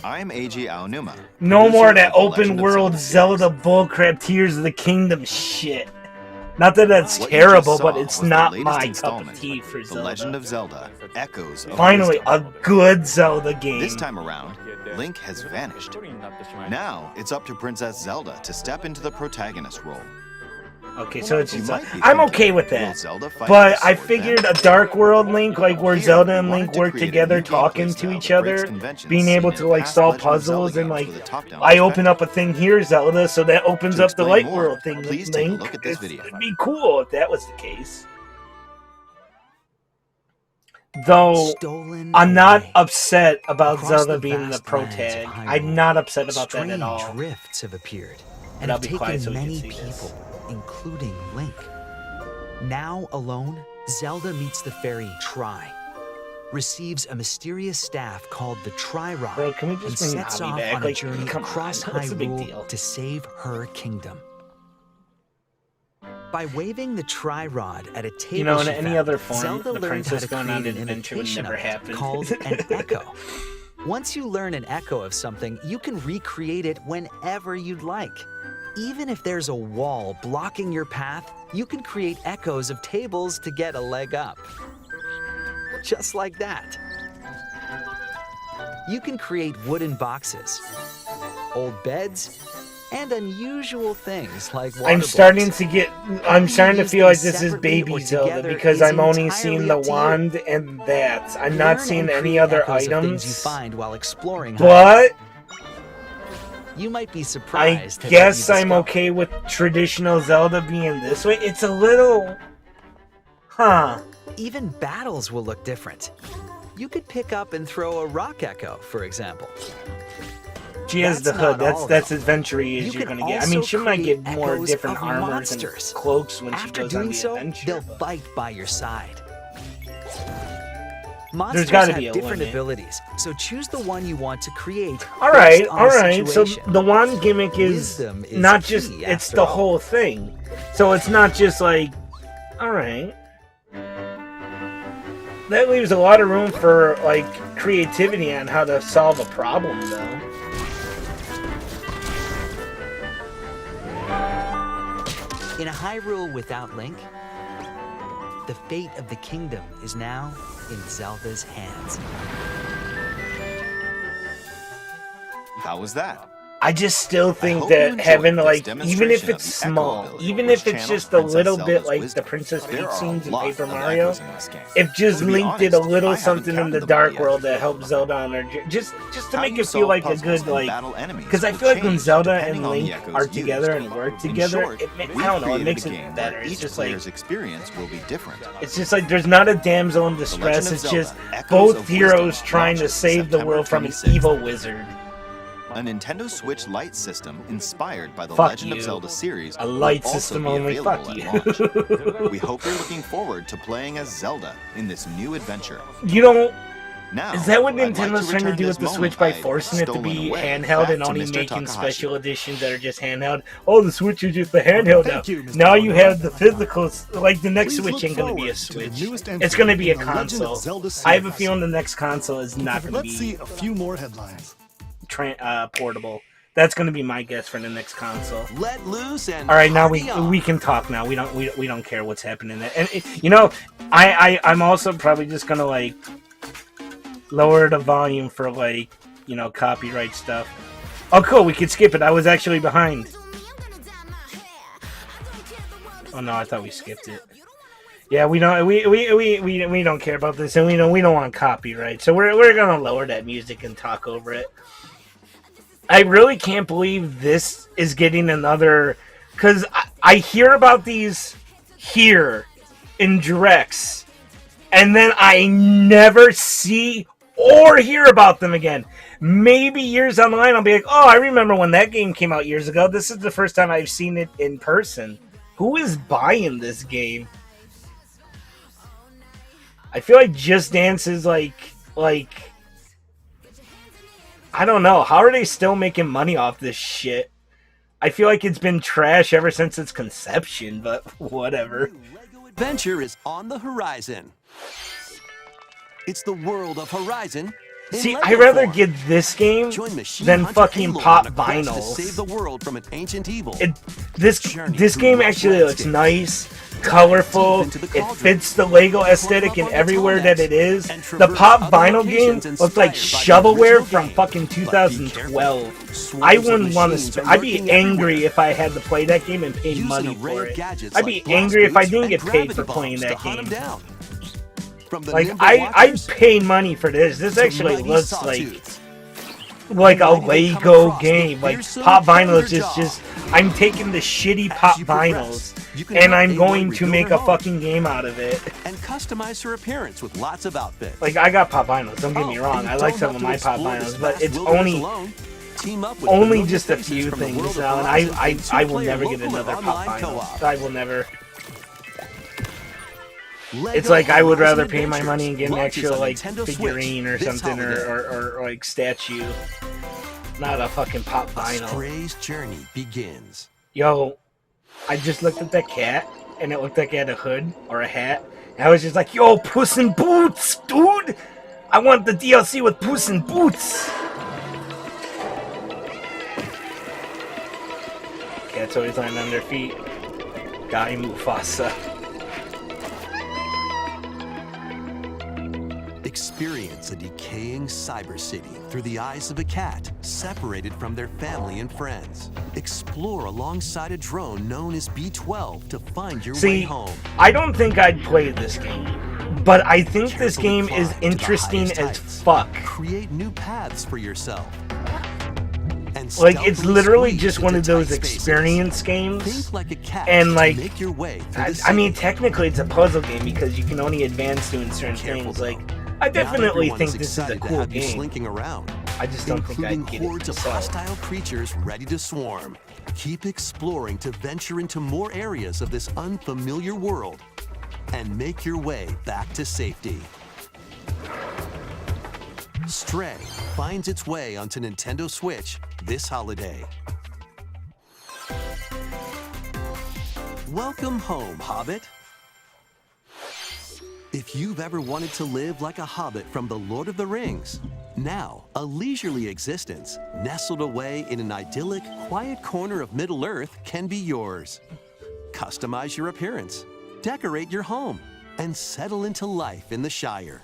I'm Eiji Aonuma. No producer more of of that the Legend open of world Zelda bullcrap Tears of the Kingdom shit. Not that that's What you just terrible, saw but it's was the not latest my cup of installment, tea for The Zelda. Legend of Zelda: Echoes of Finally, a Wisdom. good Zelda game. This time around, Link has vanished. Now it's up to Princess Zelda to step into the protagonist role. Okay, so it's You just might be I'm thinking, okay with will that. Zelda fight But with a I sword figured then? a Dark World Link, like where Here, Zelda and we Link wanted to work create a together, new talking gameplay to style each that breaks other, conventions being seen able in to like past solve Legend of Zelda puzzles, and games like with a top-down I open perspective. up a thing here, Zelda, so that opens To up the explain Light more, World thing. please Link. take a look at this video. It'd be cool if that was the case. Though Stolen I'm not away. upset about Across Zelda the being the vast pro lands of tag. Hyrule, I'm not upset about that strange at all. rifts have appeared But and I'll have be quiet taken so we can many see this. people, including Link. Now alone, Zelda meets the fairy Tri, receives a mysterious staff called the Tri-Rod, Bro, can we and just bring sets Navi off back? on a Like, journey come on, across what's the big deal? Hyrule to save her kingdom. By waving the Tri-Rod at a table You know, in she any found, other form, Zelda the learned how princess to going on create an an adventure would imitation never of it happen. called an echo. Once you learn an echo of something, you can recreate it whenever you'd like. Even if there's a wall blocking your path, you can create echoes of tables to get a leg up. Just like that. You can create wooden boxes, old beds, and unusual things like water I'm starting blocks. to get. How I'm you starting to use feel them like this is separately baby or Zelda together because is I'm only entirely seeing the up to you. wand and that. I'm not Learn seeing and any create other echoes of things you items. find while exploring Hyrule. But You might be I surprised. at what guess you I'm discover. okay with traditional Zelda being this way. It's a little. Huh. Even battles will look different. You could pick up and throw a rock echo, for example. She has the That's hood. not all, That's though. adventure-y as You you're can gonna get. I mean, also she might get create more echoes different of armors monsters. and cloaks when After she goes on doing the so, adventure. they'll but- fight by your side. Monsters gotta have be a different limit. abilities, so choose the one you want to create. All right, based on all the right. So situation. the wand gimmick is Wisdom is not key, just. It's after the all. whole thing. So it's not just like. All right. That leaves a lot of room for like creativity on how to solve a problem, though. In a Hyrule without Link, the fate of the kingdom is now in Zelda's hands. How was that? I just still think hope you that enjoyed having this like, demonstration even if of it's the echo small, ability, even which if it's channels just a Princess little bit Zelda's like the wisdom. Princess There Peach are a scenes in lot Paper of Mario, echoes in this game. if just To be Link did a honest, little I haven't something in counted the them all Dark yet. World that helped Zelda on her, just to How make you it feel solve like a puzzles good and like. battle enemies Because I will feel like when change Zelda and depending on the Link echoes are used. together and work In together, short, I we've don't know, it created makes a it game better. where It's each just like player's experience will be different. it's just like there's not a damsel in distress. Legend of It's Zelda, just Echoes both of heroes Wisdom trying to launches save the September world from an 26th. evil wizard. A Nintendo Switch Lite system inspired by the Fuck Legend you. of Zelda series A will light also system be only. available Fuck at you. launch. We hope you're looking forward to playing as Zelda in this new adventure. You don't. Now, Is that what I'd like Nintendo's trying to return do this with the moment Switch by I'd forcing it to stolen be away handheld back and to only Mr. making Takahashi. special editions that are just handheld? Oh, the Switch is just the handheld now. Thank you, Mr. Now you Aonuma. have the physical, like the next Please Switch look ain't gonna be forward a to the Switch. newest It's entry gonna be a in the Legend of console. Zelda I have a series. feeling the next console is not gonna Let's be see a few more headlines. portable. That's gonna be my guess for the next console. Let loose and All right, now party on. we can talk now. We don't care what's happening there. And you know, I'm also probably just gonna like lower the volume for like, you know, copyright stuff. Oh, cool. We could skip it. I was actually behind. Oh no, I thought we skipped it. Yeah, we don't we don't care about this, and we don't want copyright. So we're gonna lower that music and talk over it. I really can't believe this is getting another, because I hear about these here in directs, and then I never see or hear about them again. maybe years down the line, I'll be like, oh, I remember when that game came out years ago. This is the first time I've seen it in person. Who is buying this game? I feel like Just Dance is like, I don't know. How are they still making money off this shit? I feel like it's been trash ever since its conception, but whatever. Lego adventure is on the horizon. It's the world of Horizon. in See, Lego I'd rather form. get this game Join Machine than Hunter fucking Aloy pop on a quest to vinyls. save the world from an ancient evil. This Journey this through game lush actually looks landscapes. nice, colorful. Deep into the It cauldron. fits the Lego aesthetic Climb in up on everywhere the that tall it is. necks and The traverse pop other vinyl game locations looks like inspired by the shovelware original from game. fucking But be 2012. careful. Swarms I of wouldn't want machines to. are I'd be lurking angry everywhere. if I had to play that game and pay Use an money array for of it. gadgets I'd like be blast angry if I boots didn't and get paid gravity for playing bombs to that hunt 'em game. down. From the Like nimble I'd watchers pay money for this. This to actually mighty looks sawtooths. like a Mighty they come Lego across the game. Like fearsome pop vinyls is predator just. I'm taking the shitty As pop you vinyls progress, you can and help I'm Aloy going to rebuild make her a home fucking game out of it. and customize her appearance with lots of outfits. Like I got pop vinyls. Don't get me Oh, wrong. and I you like don't some have of to my pop explore this vinyls, but vast it's wilderness only alone. Team up with only familiar just a faces few from the things world of now, and Horizon I and will two-player never get local another and pop online vinyl. co-op. I will never. Lego It's like I would Horizon rather pay my Adventures money and get an launches actual on like Nintendo figurine or Switch this something holiday. or like statue, not a fucking pop A vinyl. Stray's journey begins. Yo, I just looked at that cat and it looked like it had a hood or a hat. And I was just like, yo, Puss in Boots, dude! I want the DLC with Puss in Boots! Cats always land on their feet. Guy Mufasa. Experience a decaying cyber city through the eyes of a cat separated from their family and friends. Explore alongside a drone known as B-12 to find your way See, home. I don't think I'd play this game. But I think this Carefully game is climb to the interesting highest as heights. fuck. Create new paths for yourself. And Like, it's stealthily literally squeeze just one into of those tight spaces. experience games. Think like a cat And, to like, make your way through the I mean, city. technically it's a puzzle game because you can only advance doing certain Careful, things. though. Like, I Not definitely everyone think this is a excited to cool have you game. slinking around. I just don't think Including I'd get it hordes of myself. hostile creatures ready to swarm. Keep exploring to venture into more areas of this unfamiliar world and make your way back to safety. Stray finds its way onto Nintendo Switch this holiday. Welcome home, Hobbit. If you've ever wanted to live like a hobbit from The Lord of the Rings, now a leisurely existence nestled away in an idyllic, quiet corner of Middle-earth can be yours. Customize your appearance, decorate your home, and settle into life in the Shire.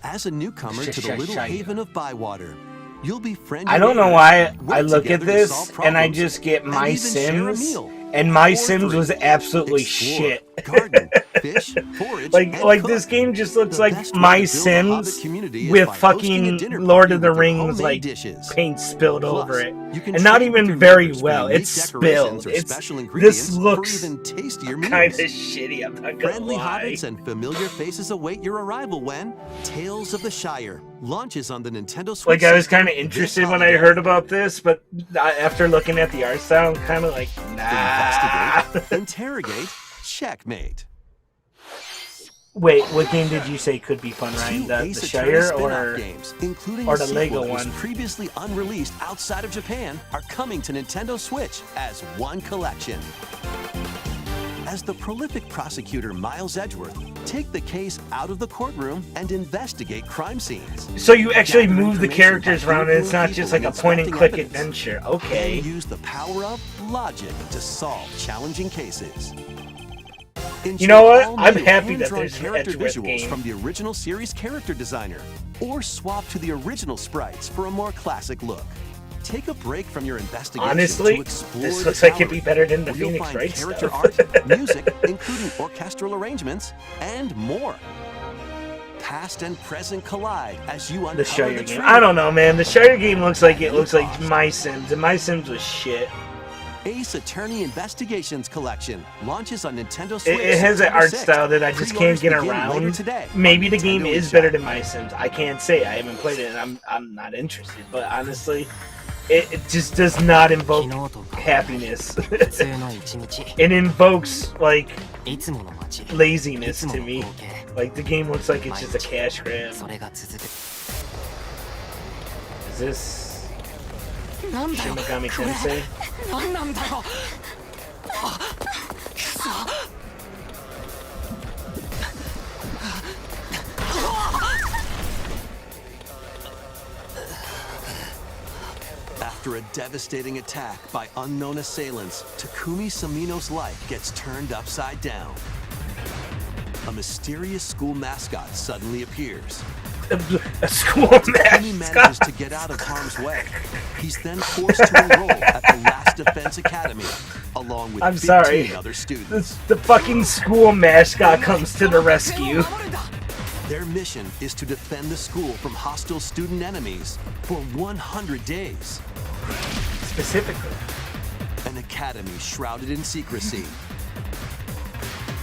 As a newcomer to the little Shire. haven of Bywater, you'll befriend I your don't know neighbors, why I work look at together to this solve and I problems, just get and My even share a Sims, meal. and My Or Sims three. was absolutely Explore, shit. garden, fish, forage, Like and this cook. game just looks The like best way My to build a Hobbit Sims community is with by hosting a fucking dinner Lord party of the with your Rings homemade like dishes. paint spilled Plus, over it, you can and not trade with even your very neighbors for well. unique It's decorations spilled. or It's special ingredients this looks for even tastier kind of meals. shitty. I'm not gonna Friendly lie. hobbits and familiar faces await your arrival when Tales of the Shire launches on the Nintendo Switch. Like I was system kind of this interested when I holiday. heard about this, but after looking at the art style, I'm kind of like, nah. Investigate, interrogate, checkmate. Wait, what game did you say could be fun, Ryan? Two The Ace Attorney Shire spin-off or games, including or a the sequel Lego that was one? previously unreleased outside of Japan, are coming to Nintendo Switch as one collection. As the prolific prosecutor Miles Edgeworth, take the case out of the courtroom and investigate crime scenes. So you actually Gather move the information characters about around, and it's real not people just like a and point and inspecting click evidence. adventure. Okay. And use the power of logic to solve challenging cases. You know what? Enjoy I'm all-new happy that hand-drawn there's an character Edgeworth visuals game. from the original series character designer, or swap to the original sprites for a more classic look. Take a break from your investigation Honestly, to explore this the looks like it'd gallery, be better than the where you'll Phoenix find Wright character stuff. art, music, including orchestral arrangements, and more. Past and present collide as you uncover The Shire the game. truth. I don't know, man. The Shire game looks like My Sims, and My Sims was shit. Ace Attorney Investigations Collection launches on Nintendo Switch. It has an September art 6th. style that I just can't Pre-orders get begin later around. today Maybe on the game Nintendo is eShop. better than My Sims. I can't say. I haven't played it, and I'm not interested. But honestly, it just does not invoke happiness. It invokes like laziness to me. Like the game looks like it's just a cash grab. Is this Shin Megami Tensei? After a devastating attack by unknown assailants, Takumi Samino's life gets turned upside down. A mysterious school mascot suddenly appears. A school Takumi manages mascot. to get out of harm's way. He's then forced to enroll at the Last Defense Academy, along with I'm 15 sorry. other students. The fucking school mascot comes to the rescue. Their mission is to defend the school from hostile student enemies for 100 days. Specifically. An academy shrouded in secrecy.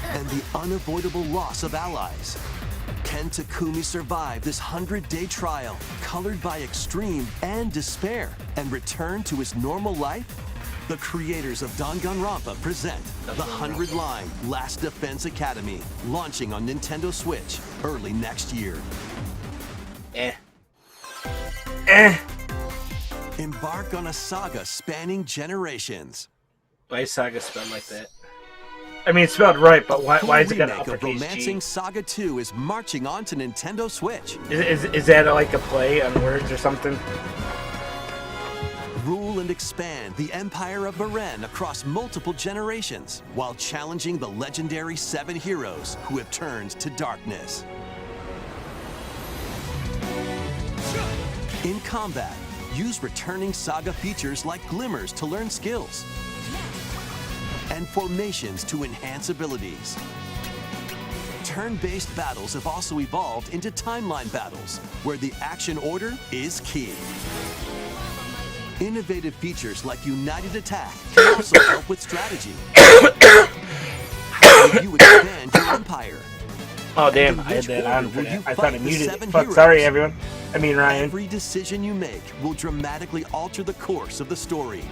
And the unavoidable loss of allies. Can Takumi survive this 100-day trial, colored by extreme and despair, and return to his normal life? The creators of Danganronpa present the 100-line Last Defense Academy, launching on Nintendo Switch early next year. Eh. Embark on a saga spanning generations. Why is Saga spelled like that? I mean, it's spelled right, but why is it got an remake of uppercase Romancing G? Saga 2 is marching on to Nintendo Switch. Is that like a play on words or something? Rule and expand the Empire of Beren across multiple generations, while challenging the legendary 7 heroes who have turned to darkness. In combat, use returning Saga features like glimmers to learn skills, and formations to enhance abilities. Turn-based battles have also evolved into timeline battles, where the action order is key. Innovative features like United Attack can also help with strategy. How will you expand your empire? Oh damn, And I had which that order on for will that. you I thought fight I the muted it. 7 Fuck, heroes? sorry everyone. I mean Ryan. Every decision you make will dramatically alter the course of the story.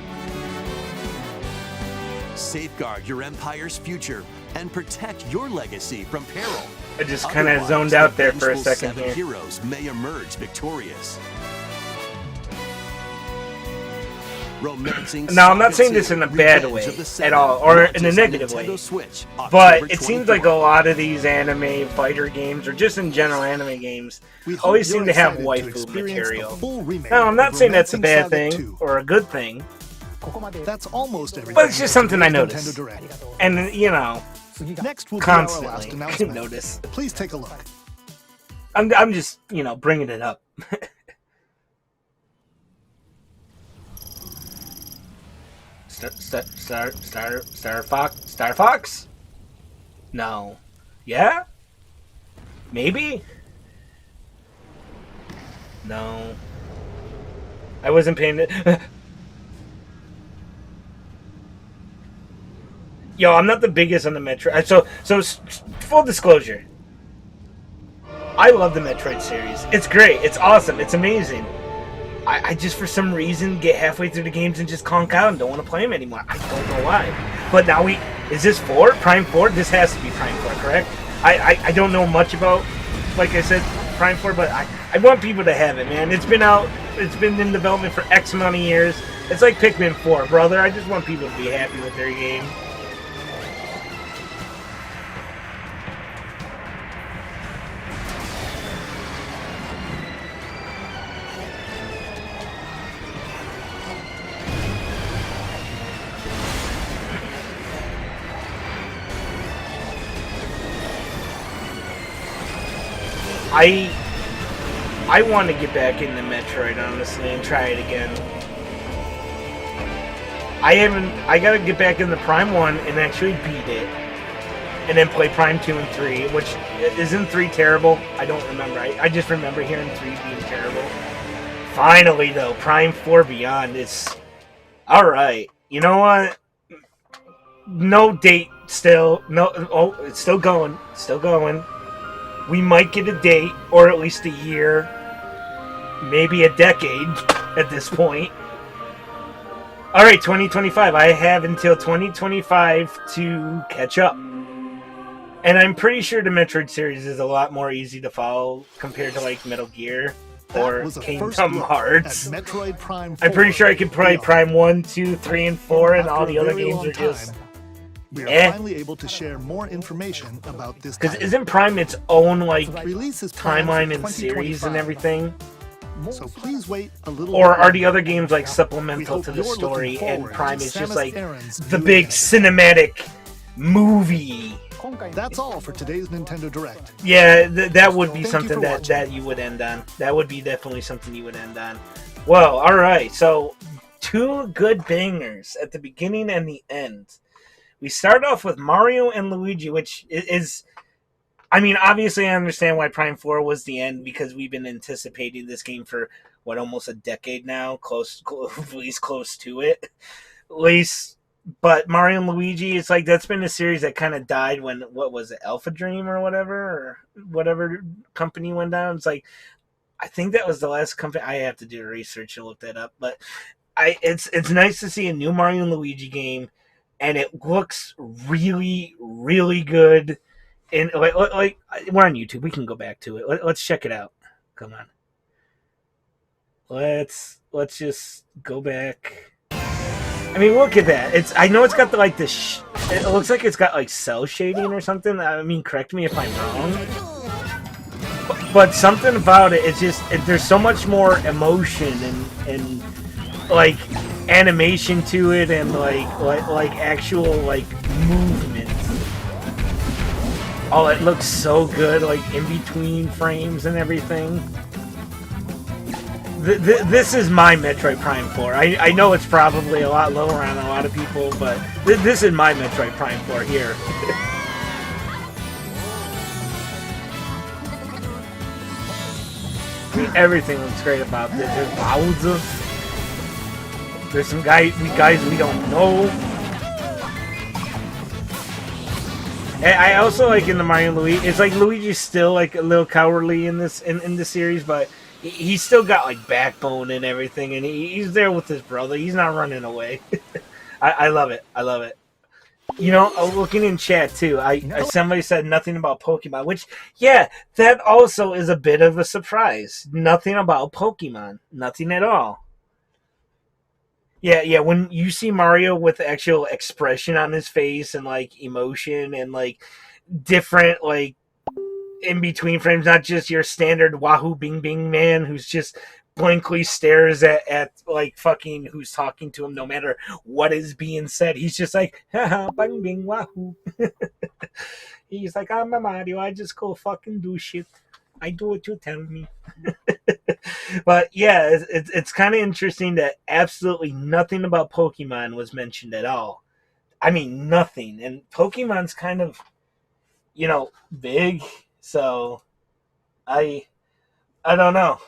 Safeguard your empire's future and protect your legacy from peril. I just kind of Otherwise, zoned out the there for a vengeful second 7 here. heroes may emerge victorious. Romancing No, I'm not Saga saying this 2, in a bad Revenge way of the at Seven all, or in a launches on negative Nintendo way. Switch, But October it seems like a 24th. lot of these anime fighter games, or just in general anime games, We hope always you're seem to have excited to waifu experience the material. full remake No, I'm not of saying that's a Romancing bad Saga thing 2. or a good thing, That's almost everything. but it's just something I Nintendo noticed. Direct. And you know, Next will be our last constantly announcement. notice. Please take a look. I'm just bringing it up. Star Fox? No. Yeah? Maybe? No. I wasn't paying it. Yo, I'm not the biggest on the Metroid. So full disclosure. I love the Metroid series. It's great. It's awesome. It's amazing. I just, for some reason, get halfway through the games and just conk out and don't want to play them anymore. I don't know why. But now is this 4? Prime 4? This has to be Prime 4, correct? I don't know much about, like I said, Prime 4, but I want people to have it, man. It's been out, it's been in development for X amount of years. It's like Pikmin 4, brother. I just want people to be happy with their game. I want to get back into Metroid, honestly, and try it again. I gotta get back in the Prime 1 and actually beat it. And then play Prime 2 and 3, which, isn't 3 terrible? I don't remember. I just remember hearing 3 being terrible. Finally, though, Prime 4 Beyond is... Alright. You know what? no date still. No, oh, it's still going. Still going. We might get a date, or at least a year, maybe a decade at this point. All right, 2025. I have until 2025 to catch up. And I'm pretty sure the Metroid series is a lot more easy to follow compared to like Metal Gear or Kingdom Hearts. Metroid Prime 4 I'm pretty sure I can play VR. Prime 1, 2, 3, and 4, and all After the a other very games long are just... time, we are eh. finally able to share more information about this Because title. isn't Prime its own like Release is planned for timeline and series and 2025, everything? So please wait a little Or bit are the longer. other games like We supplemental hope to the you're looking story, and forward Prime to is just Samus like Aran's the new big adventure. cinematic movie? That's all for today's Nintendo Direct. Yeah, that would be Thank you something for that, watching. that you would end on. That would be definitely something you would end on. Well, alright, so 2 good bangers at the beginning and the end. We start off with Mario and Luigi, which is... I mean, obviously I understand why Prime 4 was the end, because we've been anticipating this game for, what, almost a decade now? At least close to it. At least... But Mario and Luigi, it's like that's been a series that kind of died when, what was it, Alpha Dream or whatever company went down. It's like, I think that was the last company. I have to do research to look that up. But it's nice to see a new Mario and Luigi game, and it looks really, really good. And like we're on YouTube, we can go back to it. Let's check it out. Come on, let's just go back. I mean, look at that. I know it's got like this. It looks like it's got like cell shading or something. I mean, correct me if I'm wrong. But something about it, it's just there's so much more emotion and like animation to it, and like actual like movement. Oh, it looks so good, like in between frames and everything. This is my Metroid Prime 4. I know it's probably a lot lower on a lot of people, but this is my Metroid Prime 4 here. I mean, everything looks great about this. There's Bowser. There's some guys we don't know. And I also like in the Mario and Luigi. It's like Luigi's still like a little cowardly in this series, but he's still got like backbone and everything, and he's there with his brother. He's not running away. I love it. I love it. You know, looking in chat too, somebody said nothing about Pokemon, which, yeah, that also is a bit of a surprise. Nothing about Pokemon. Nothing at all. Yeah, when you see Mario with actual expression on his face and like emotion and like different like in between frames, not just your standard Wahoo Bing Bing man who's just blankly stares at like fucking who's talking to him no matter what is being said. He's just like, haha, bing bing wahoo. He's like, I'm a Mario, I just go fucking do shit. I do what you tell me. But yeah, it's kind of interesting that absolutely nothing about Pokemon was mentioned at all. I mean, nothing. And Pokemon's kind of, you know, big, so I don't know.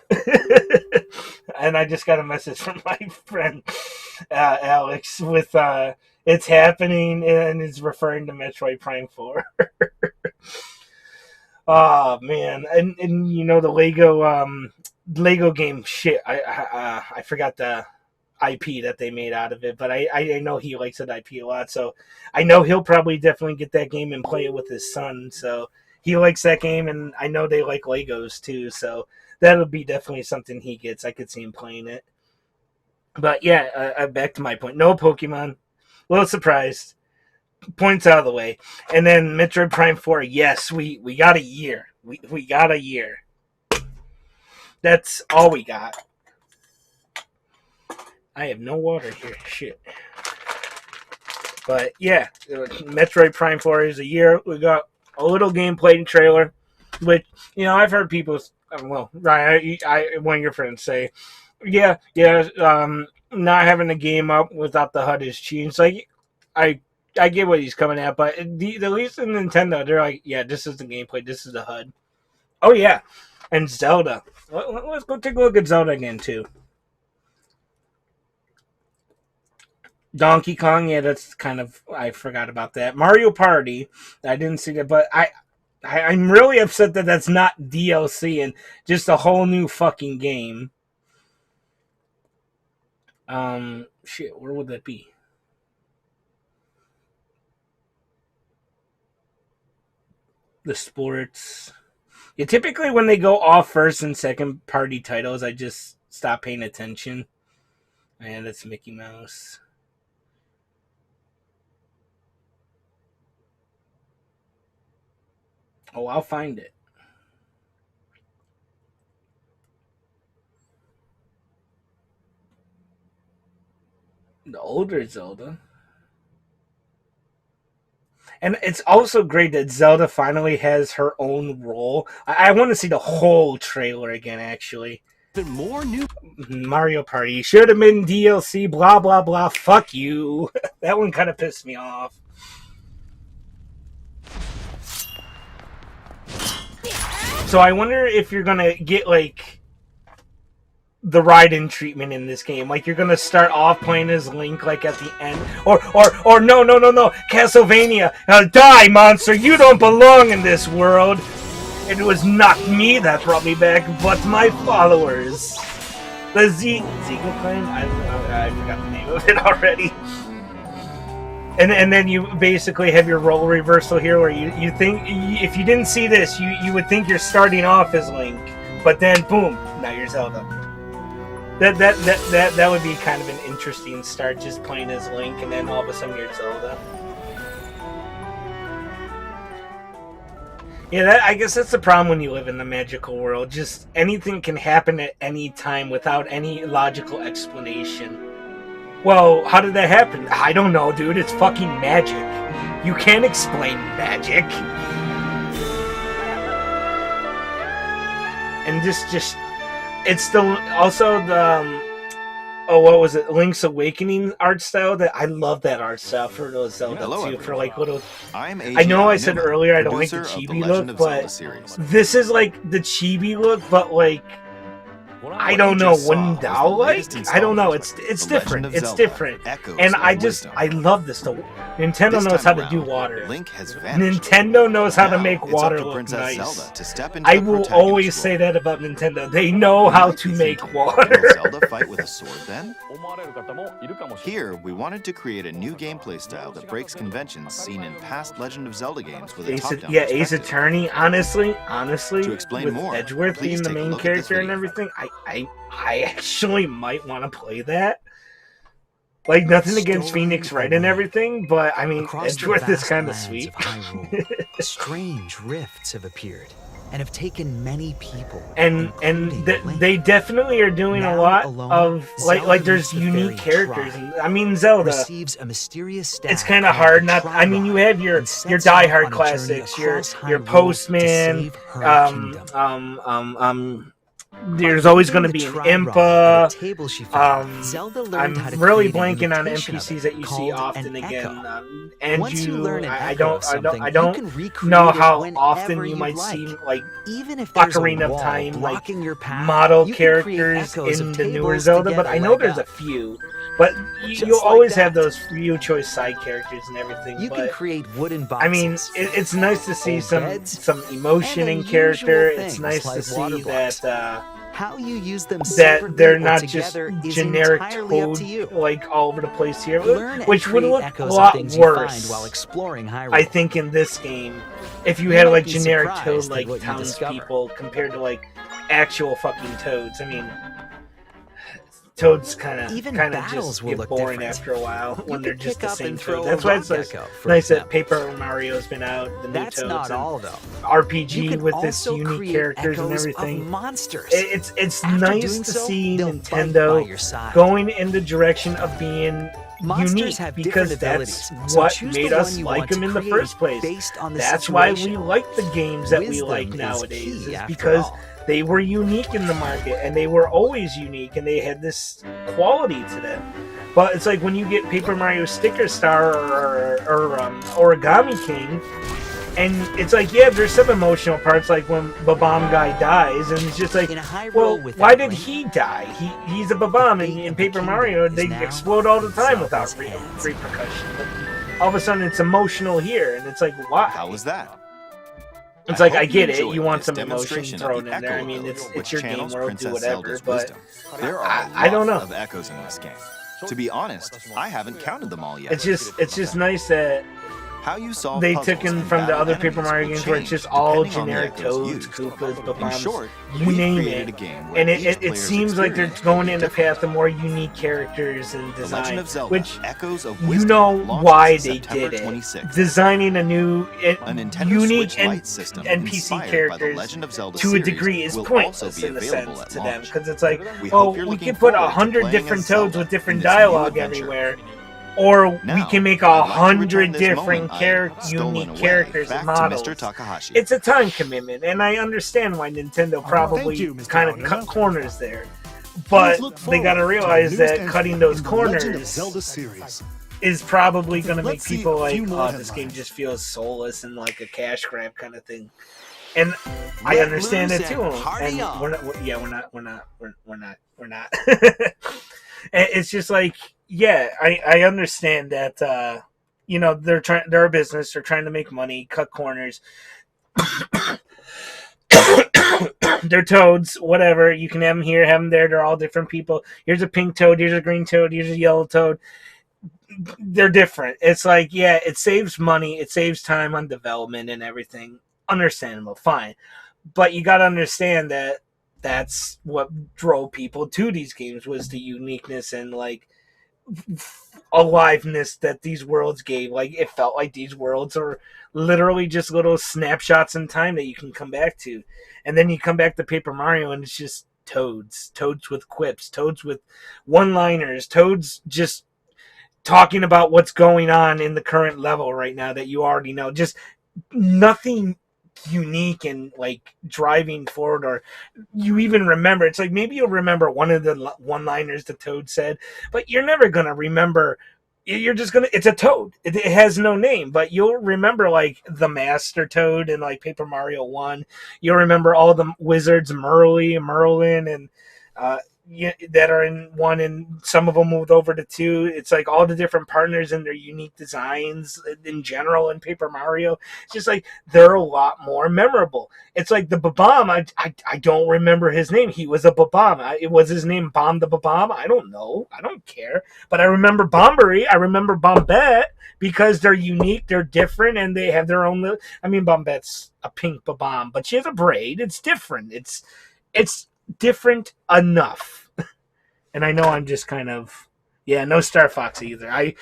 And I just got a message from my friend Alex with it's happening, and is referring to Metroid Prime 4. Oh man, and you know the Lego game shit. I forgot the IP that they made out of it, but I know he likes that IP a lot, so I know he'll probably definitely get that game and play it with his son. So he likes that game, and I know they like Legos too, so that'll be definitely something he gets. I could see him playing it. But yeah, back to my point. No Pokemon. A little surprised. Points out of the way. And then Metroid Prime 4, yes, we got a year. We got a year. That's all we got. I have no water here. Shit. But yeah, Metroid Prime 4 is a year. We got a little gameplay trailer, which, you know, I've heard people, well, Ryan, one of your friends say, yeah, not having the game up without the HUD is cheating. It's like, I get what he's coming at, but at least in Nintendo, they're like, yeah, this is the gameplay, this is the HUD. Oh yeah, and Zelda. Let's go take a look at Zelda again too. Donkey Kong, yeah, that's kind of, I forgot about that. Mario Party, I didn't see that, but I'm really upset that that's not DLC and just a whole new fucking game. Shit, where would that be? The sports. Yeah, typically when they go off first and second party titles, I just stop paying attention. And that's Mickey Mouse. Oh, I'll find it. The older Zelda. And it's also great that Zelda finally has her own role. I want to see the whole trailer again, actually. Even more new. Mario Party should have been DLC, blah, blah, blah. Fuck you. That one kind of pissed me off. So I wonder if you're going to get, like, the Raiden treatment in this game. Like, you're gonna start off playing as Link, like, at the end. Or no, Castlevania. Die, monster! You don't belong in this world! It was not me that brought me back, but my followers. The Ziegler Clan? I forgot the name of it already. And then you basically have your role reversal here, where you think, if you didn't see this, you would think you're starting off as Link, but then, boom, now you're Zelda. That would be kind of an interesting start, just playing as Link, and then all of a sudden you're Zelda. Yeah, I guess that's the problem when you live in the magical world. Just anything can happen at any time without any logical explanation. Well, how did that happen? I don't know, dude. It's fucking magic. You can't explain magic. And just it's also the what was it? Link's Awakening art style. That I love that art style for those Zelda Hello, too. For everyone. like little. I'm I know I said Newman, earlier I don't like the producer of the chibi Legend look, of Zelda but series. this is like the chibi look, but like I don't know, Wendell like? I don't know, it's different. It's different. And I love this though. Nintendo knows how to do water. Link has vanished. Nintendo knows how to Now, make it's water up to look Princess nice. Zelda to step into I the will protagonist always role. say that about Nintendo. They know how to make Will water. Zelda fight with a sword then? Here, we wanted to create a new gameplay style that breaks conventions seen in past Legend of Zelda games with a top-down Ace perspective. Attorney, honestly, To explain with more, Edgeworth please being the take a main look at this character and video. everything, I actually might want to play that. Like, nothing against Stolen Phoenix Wright and away. everything, but I mean, Across the Edgeworth is vast kind of lands sweet. of Hyrule, strange rifts have appeared and have taken many people. And including Link. they definitely are doing a Now lot alone, of Zelda like there's meets the unique fairy characters. Tribe, And, I mean, Zelda. receives a mysterious staff It's kind of called hard the not. I mean, you have your and sets off diehard on a journey classics, your across Hyrule Postman. to save her kingdom. There's always going to be an Impa. I'm really blanking on NPCs that you see often again. And Once you learn an I echo of don't something, I you don't can recreate know it how whenever often you you'd might like. see like Even if there's a Ocarina of wall Time, like blocking your path, model you can create characters echoes in of the newer tables Zelda, to but get I a know leg there's a up. few. But Just you'll like always that. have those few choice side characters and everything. You but can create wooden boxes. I mean, it's nice to see old some beds, emotion and in character. unusual It's things nice to like water see blocks. that How you use them that separately they're or not just together is generic entirely up Toad to you. like all over the place here, Learn and which would create look a echoes of lot things you find worse. while exploring Hyrule. I think in this game, if you You had might like be generic surprised Toad at like what you discover. townspeople compared to like actual fucking Toads. I mean, Toads kind of Even just battles will get look boring different. after a while when You they're could just pick the up same and throw Toad. a That's why it's rock nice, echo, for nice that example. Paper Mario's been out, the new That's Toads, not and all, though. You RPG can with this also unique create characters and echoes everything. Of monsters. It's After nice doing to so, see they'll fight by Nintendo your side. going in the direction of being Monsters unique, have because different that's abilities, so what choose made the us one you like want them to in the create first place. based on the That's why we situation. like the games that we Wisdom like is nowadays, key, is after because all. they were unique in the market, and they were always unique, and they had this quality to them. But it's like when you get Paper Mario Sticker Star or Origami King, And it's like, yeah, there's some emotional parts, like when Babam guy dies, and it's just like, In a high well, roll without why did link, he die? He's a Babam, the and fate in of the Paper kingdom Mario, is they now explode all the in time without Zelda's hands. repercussion. But all of a sudden, it's emotional here, and it's like, why? How was that? It's like, hope I get you it. enjoyed You want this some emotion demonstration of thrown the in there. I Echo mean, ability, it's which your game channels world, do Princess whatever. Zelda's But wisdom. There are a I don't know. lot of echoes in this game. To be honest, I haven't counted them all yet. It's just nice that How you solve they puzzles took in and from the battle other Paper enemies Mario will games where it's change just all depending on the generic echoes Toads, used. Koopas, In Babams, short, you we've name created it. a game where And each it player's seems like they're experience going will in be the path different. of more unique characters and The Legend design, of Zelda: which Echoes of you Wisdom know launches why they September did it. 26th. Designing a new, A Nintendo unique Switch Lite system NPC inspired by the characters Legend of Zelda to a series degree is will pointless also be in a available sense at to them, launch. because it's like, We well, hope you're we looking could put forward to 100 playing different as Toads Zelda with different in this new dialogue adventure. everywhere, or we Now, can make I'd like to 100 return this different moment I'd stolen unique away characters and back to models. Mr. Takahashi. It's a time commitment, and I understand why Nintendo probably you, Mr. kind of Aonuma. cut corners there. But Please look they got to forward realize the that newest cutting entry those in the Legend of corners Zelda series. is probably going to make Let's see people a like, few more oh, this game headlines. just feels soulless and like a cash grab kind of thing. And I Let understand loose it too. and party And on. we're not. And it's just like, yeah, I understand that. You know, they're a business. They're trying to make money, cut corners. They're toads, whatever. You can have them here, have them there. They're all different people. Here's a pink toad. Here's a green toad. Here's a yellow toad. They're different. It's like, yeah, it saves money. It saves time on development and everything. Understandable, fine. But you got to understand that that's what drove people to these games, was the uniqueness and like aliveness that these worlds gave. Like, it felt like these worlds are literally just little snapshots in time that you can come back to. And then you come back to Paper Mario and it's just toads with quips, toads with one-liners, toads just talking about what's going on in the current level right now that you already know. Just nothing unique and like driving forward, or you even remember. It's like, maybe you'll remember one of the one-liners the toad said, but you're never gonna remember. You're just gonna, it's a toad, it has no name, but you'll remember like the Master Toad in like Paper Mario 1. You'll remember all the wizards, Merlin, and that are in 1, and some of them moved over to 2. It's like all the different partners and their unique designs in general in Paper Mario. It's just like, they're a lot more memorable. It's like the Babam, I don't remember his name. He was a Babam. It was his name Bomb the Babam? I don't know. I don't care. But I remember Bombery. I remember Bombette, because they're unique, they're different, and they have their own I mean, Bombette's a pink Babam, but she has a braid. It's different. It's different enough. And I know I'm just kind of, yeah, no Star Fox either. I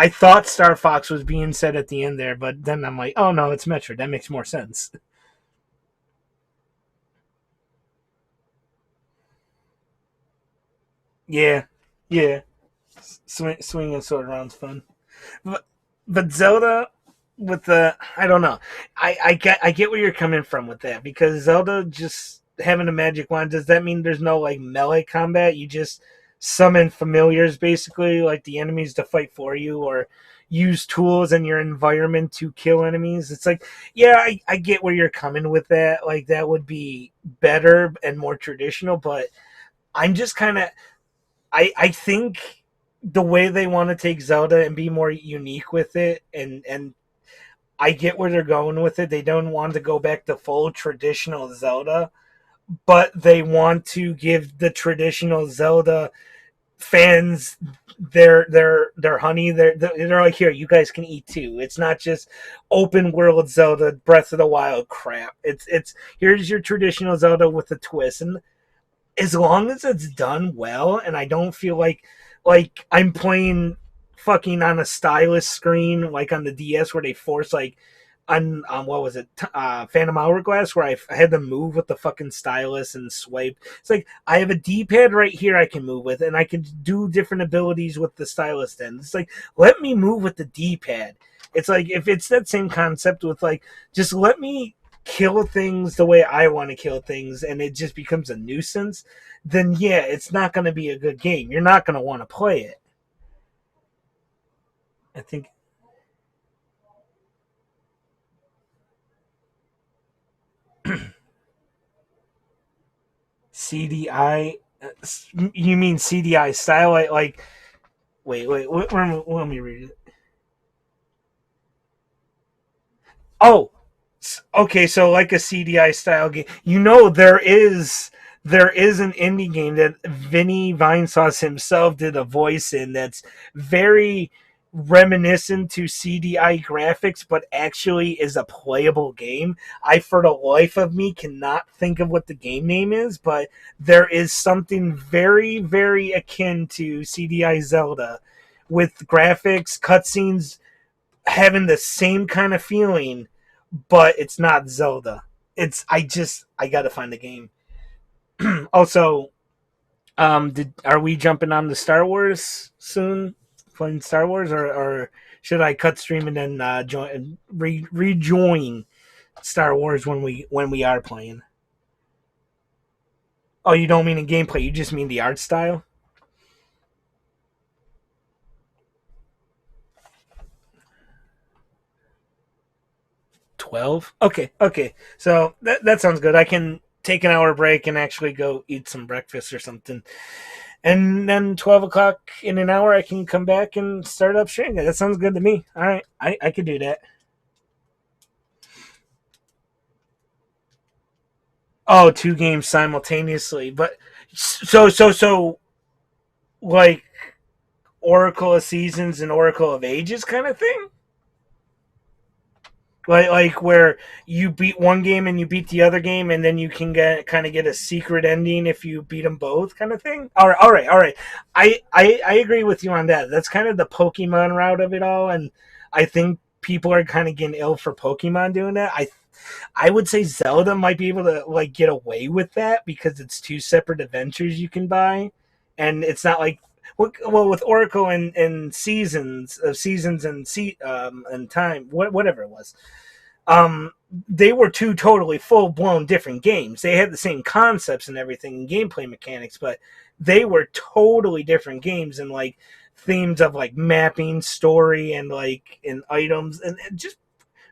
thought Star Fox was being said at the end there, but then I'm like, oh no, it's Metroid. That makes more sense. Yeah, yeah. Swinging sword around's fun. But Zelda with the, I don't know. I get where you're coming from with that, because Zelda just having a magic wand, does that mean there's no like melee combat? You just summon familiars, basically, like the enemies to fight for you, or use tools in your environment to kill enemies. It's like, yeah, I get where you're coming with that. Like, that would be better and more traditional, but I'm just kind of, I think the way they want to take Zelda and be more unique with it, and I get where they're going with it. They don't want to go back to full traditional Zelda, but they want to give the traditional Zelda fans their honey. They're like, here, you guys can eat too. It's not just open world Zelda Breath of the Wild crap. It's here's your traditional Zelda with a twist, and as long as it's done well, and I don't feel like I'm playing fucking on a stylus screen like on the DS, where they force like on what was it, Phantom Hourglass, where I had to move with the fucking stylus and swipe. It's like, I have a D-pad right here I can move with, and I can do different abilities with the stylus. Then it's like, let me move with the D-pad. It's like, if it's that same concept with like, just let me kill things the way I want to kill things, and it just becomes a nuisance, then yeah, it's not going to be a good game. You're not going to want to play it. I think CDI. You mean CDI style? Like wait. Let me read it. Oh, okay. So like a CDI style game. There is an indie game that Vinny Vinesauce himself did a voice in. That's very reminiscent to CDI graphics, but actually is a playable game. I, for the life of me, cannot think of what the game name is, but there is something very, very akin to CDI Zelda with graphics, cutscenes having the same kind of feeling, but it's not Zelda. I gotta find the game. Also, are we jumping on the Star Wars soon? Playing Star Wars, or should I cut stream and then rejoin Star Wars when we are playing? Oh, you don't mean in gameplay. You just mean the art style. 12. Okay. So that sounds good. I can take an hour break and actually go eat some breakfast or something. And then 12 o'clock in an hour, I can come back and start up streaming. That sounds good to me. All right, I could do that. Oh, two games simultaneously, but so like Oracle of Seasons and Oracle of Ages kind of thing. Like where you beat one game and you beat the other game, and then you can get a secret ending if you beat them both, kind of thing. All right. I agree with you on that. That's kind of the Pokemon route of it all, and I think people are kind of getting ill for Pokemon doing that. I would say Zelda might be able to like get away with that because it's two separate adventures you can buy, and it's not like well with Oracle and seasons and time whatever it was. They were two totally full blown different games. They had the same concepts and everything and gameplay mechanics, but they were totally different games and like themes of like mapping, story, and like in items and just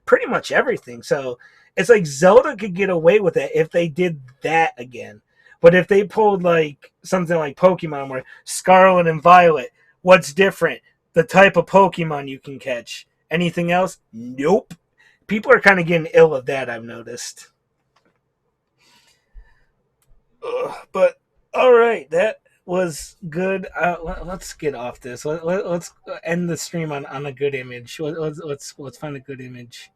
pretty much everything. So it's like Zelda could get away with it if they did that again. But if they pulled like something like Pokemon where Scarlet and Violet, what's different? The type of Pokemon you can catch. Anything else? Nope. People are kind of getting ill of that, I've noticed. But all right, that was good. Let's get off this. Let's end the stream on a good image. Let's find a good image.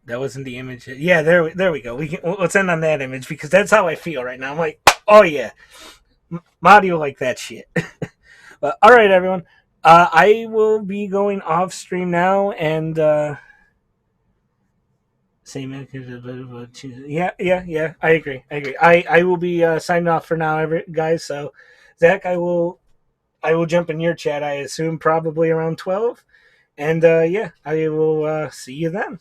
That wasn't the image. Yeah, there we go. Let's end on that image because that's how I feel right now. I'm like, oh yeah, Mario like that shit. But all right, everyone. I will be going off stream now and same. Yeah. I agree. I will be signing off for now, guys. So, Zach, I will jump in your chat. I assume probably around 12, and yeah, I will see you then.